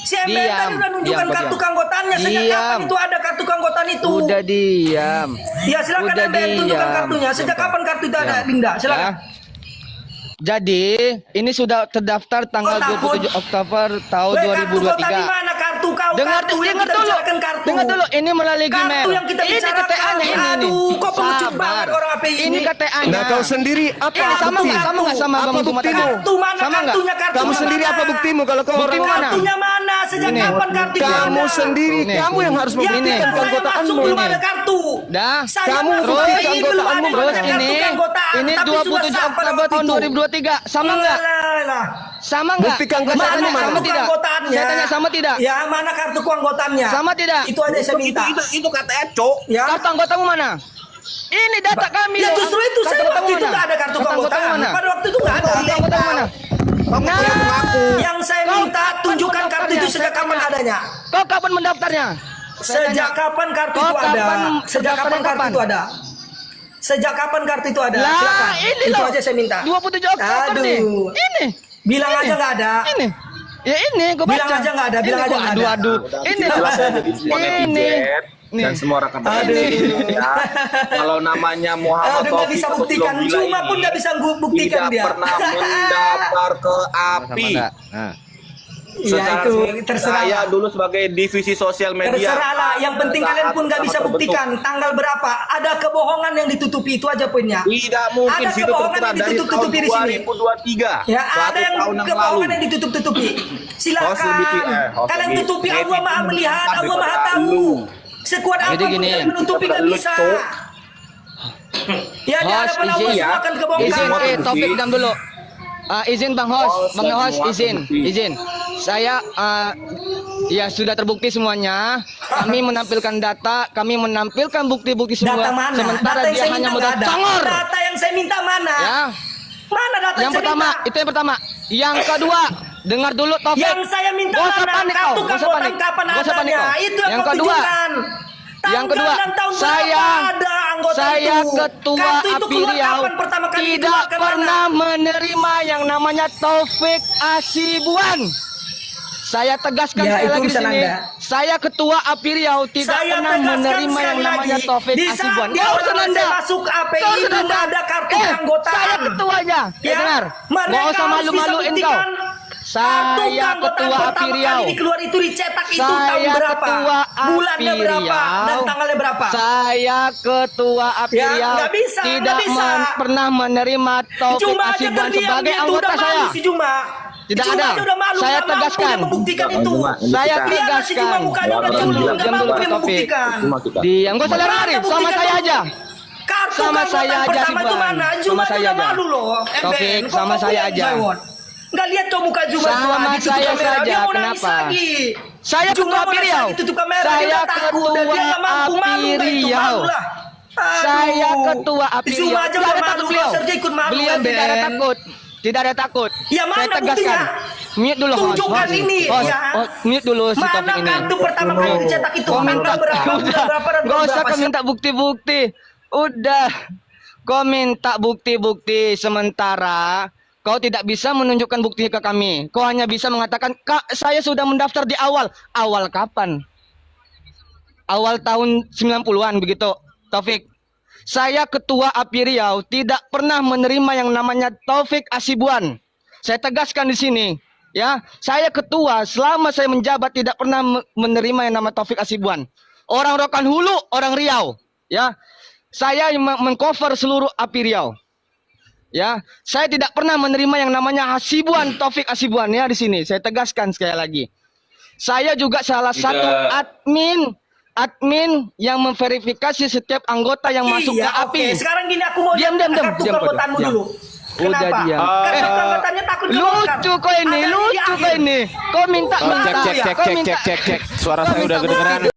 Si MBN tadi Diam. udah nunjukkan Diam, kartu diam. keanggotaannya. Sejak Diam. kapan itu ada kartu keanggotaan itu? Udah diam. Ya silakan Udah MBN tunjukkan diam. kartunya. Sejak Diam, kapan kartu itu ada, diam. Dinda? Silakan. Ya. Jadi, ini sudah terdaftar tanggal Kau takut? 27 Oktober tahun Weh, kartu kau tadi 2023. mana kartu kau? Dengar Kartu yang dengar kita dulu. bicarakan kartu. Dengar dulu, ini melalui Gmail. Kartu yang kita ini bicarakan. KTA-nya ini. Aduh, kok pengecut Sabar. banget orang API Ini ini. KTA-nya. Nah, kau sendiri apa Ini sama bukti? nggak sama Apa Bang Tumat buktimu? tadi? Kartu mana Sama nggak? kartunya? Kartu Kamu sendiri mana? apa buktimu kalau kau orang Buktimu mana? Kartunya mana? Sejak Ini. kapan kartu itu Kamu ada? sendiri, Ini. kamu yang harus Ya, membuktikan biar saya masuk keanggotaanmu. belum ada kartu. Dah. Saya Kamu masuk terus API belum keanggotaanmu ada Terus kartu ini keanggotaan. ini Tapi sudah 27 sah pada Oktober waktu tahun itu. 2023. Sama nggak? Lah. Sama nggak? Bukti keanggotaanmu Saya tanya mana? sama tidak? Keanggotaannya. Saya tanya sama tidak? Ya, mana kartu keanggotaannya? Sama tidak? Itu aja saya minta. Itu KTS, Cok. Ya. Kartu anggotamu mana? Ini data kami. Ya loh. justru itu saya Kartu waktu itu anggotamu nggak ada kartu anggotamu keanggotaan. mana? Pada waktu itu nggak ada. Kartu anggotamu mana? Yang saya Kau minta kapan tunjukkan kartu itu mendaftarnya? sejak kapan adanya. Kau kapan mendaftarnya? Saya Sejak tanya. kapan kartu Kau itu ada? kapan Sejak kapan mendaftarnya kartu itu ada? Sejak kapan kartu itu ada? Lah, Silakan. ini Itu loh. aja saya minta. 27 Oktober nih. Aduh. Ini. Bilang Ini. aja nggak ada. Ini. Ya ini gua baca. Bilang aja nggak ada, bilang Ini aja gua nggak ada. Aduh. Ini loh. Ini. Dan semua rekan-rekan ya. Kalau namanya Muhammad Aduh, nggak Taufik bisa atau buktikan. Belum Gila Cuma pun ini nggak bisa buktikan tidak dia. pernah mendaftar ke API. Ya itu terserah. Saya dulu sebagai divisi sosial media. Terserah lah. Yang penting kalian pun nggak bisa buktikan tanggal berapa. Ada kebohongan yang ditutupi, itu aja poinnya. Tidak mungkin Ada situ kebohongan tertera yang dari tahun ditutup-tutupi di sini. 2023. Ya, Satu ada yang tahun yang kebohongan lalu. yang ditutup-tutupi. Host Silakan. lebih Kalian lebih tutupi, lebih Allah Maha melihat, pintar Allah Maha daripada tahu. lu. Sekuat apa Jadi pun gini. kalian menutupi nggak Lu, bisa. Cok. Ya, di Host, hadapan Allah izin semua ya. akan Izin, kebongkar. Topik diam dulu. Izin Bang Host, Bang dan Host semua izin, terbukti. izin. Saya ya sudah terbukti semuanya. Kami menampilkan data, kami menampilkan bukti-bukti semua. Data mana? Sementara Data yang dia saya hanya minta modal nggak ada. congor. Data yang saya minta mana? Ya. Mana data Yang saya pertama, minta? itu yang pertama. Yang kedua, dengar dulu Taufik. Yang saya minta Gak usah mana? panik kau, Kartu gak usah keanggotaan panik. kapan Gak usah panik adanya? kau. Itu yang Yang kau kedua, tunjukkan. yang Tanggal kedua, dan tahun saya berapa ada anggota saya itu? ketua Kartu itu API keluar Riau kapan pertama kali tidak dikeluarkan pernah mana? menerima yang namanya Taufik Asibuan. Saya tegaskan Ya, sekali itu lagi di urusan sini. Anda. Saya ketua API Riau tidak Saya pernah tegaskan menerima yang sekali namanya lagi, Taufik di saat Asibuan. dia Gak usah orang Anda. saya masuk API Gak usah itu Anda. nggak ada kartu keanggotaan. Saya ketuanya. Ya, Dengar. mereka Gak usah harus malu-maluin bisa kau. buktikan kartu Saya keanggotaan ketua API pertama Riau. kali dikeluar itu dicetak itu tahun Saya berapa? ketua Bulannya API berapa? Riau. Dan tanggalnya berapa? Saya ketua API Ya, Riau nggak bisa, tidak nggak bisa. pernah menerima Taufik Cuma aja Asibuan terdiam sebagai dia itu anggota udah malu saya. si Juma. Tidak Cuma ada. aja udah malu, Saya nggak mampu tegaskan. dia membuktikan itu. Saya Lihat si Juma tegaskan. mukanya udah culun, nggak Diam mampu dulu dia Taufik. membuktikan. Diam, gak usah Mana lari, sama buktikan saya dulu? aja. Kartu Sama keanggotaan saya aja pertama sih, itu Bang. mana? Sama Juma saya udah aja. malu loh. Taufik, Kok sama kau saya punya aja. Jaiwon? Nggak lihat kau muka Juma Sama tuh, ditutup saya kamera. saja, Dia mau nangis kenapa? lagi. Saya Juma ketua mau API nangis Riau. lagi, tutup kamera. Saya Dia takut dan dia nggak mampu. ketua Malu API nggak itu? Riau. Malu lah. Saya Aduh. ketua API Juma Riau. aja Tidak udah ada malu, takut beliau. kau Serja ikut malu. Beliau Ben. tidak ada takut. Tidak ada takut. Ya, mana saya tegaskan. buktinya? Mute dulu host. Tunjukkan Host. ini, Host. ya. Host. Mute dulu si Mana Taufik ini. kartu pertama kali dicetak itu? Kau minta Tanggal berapa? Bulan berapa dan Gak tahun usah berapa? kau minta bukti-bukti. Udah. Kau minta bukti-bukti sementara kau tidak bisa menunjukkan bukti ke kami. Kau hanya bisa mengatakan, "Kak, saya sudah mendaftar di awal." Awal kapan? Awal tahun 90-an begitu, Taufik. Saya ketua API Riau tidak pernah menerima yang namanya Taufik Asibuan. Saya tegaskan di sini, ya. Saya ketua selama saya menjabat tidak pernah menerima yang namanya Taufik Asibuan. Orang Rokan Hulu, orang Riau, ya. Saya yang mengcover seluruh API Riau. Ya, saya tidak pernah menerima yang namanya Hasibuan, Taufik Asibuan ya di sini. Saya tegaskan sekali lagi. Saya juga salah satu admin yang memverifikasi setiap anggota yang masuk ke Iya, API. oke. Sekarang gini aku mau Diam, lihat diam, kartu diam, keanggotaanmu diam. dulu. Udah Kenapa? diam. Kartu keanggotaannya takut kebongkar. Lucu kau ini, Ada di lucu kau akhir. ini. Kau minta Cek, cek, cek, kau cek, minta cek, cek, cek. Suara kau saya udah minta kedengeran.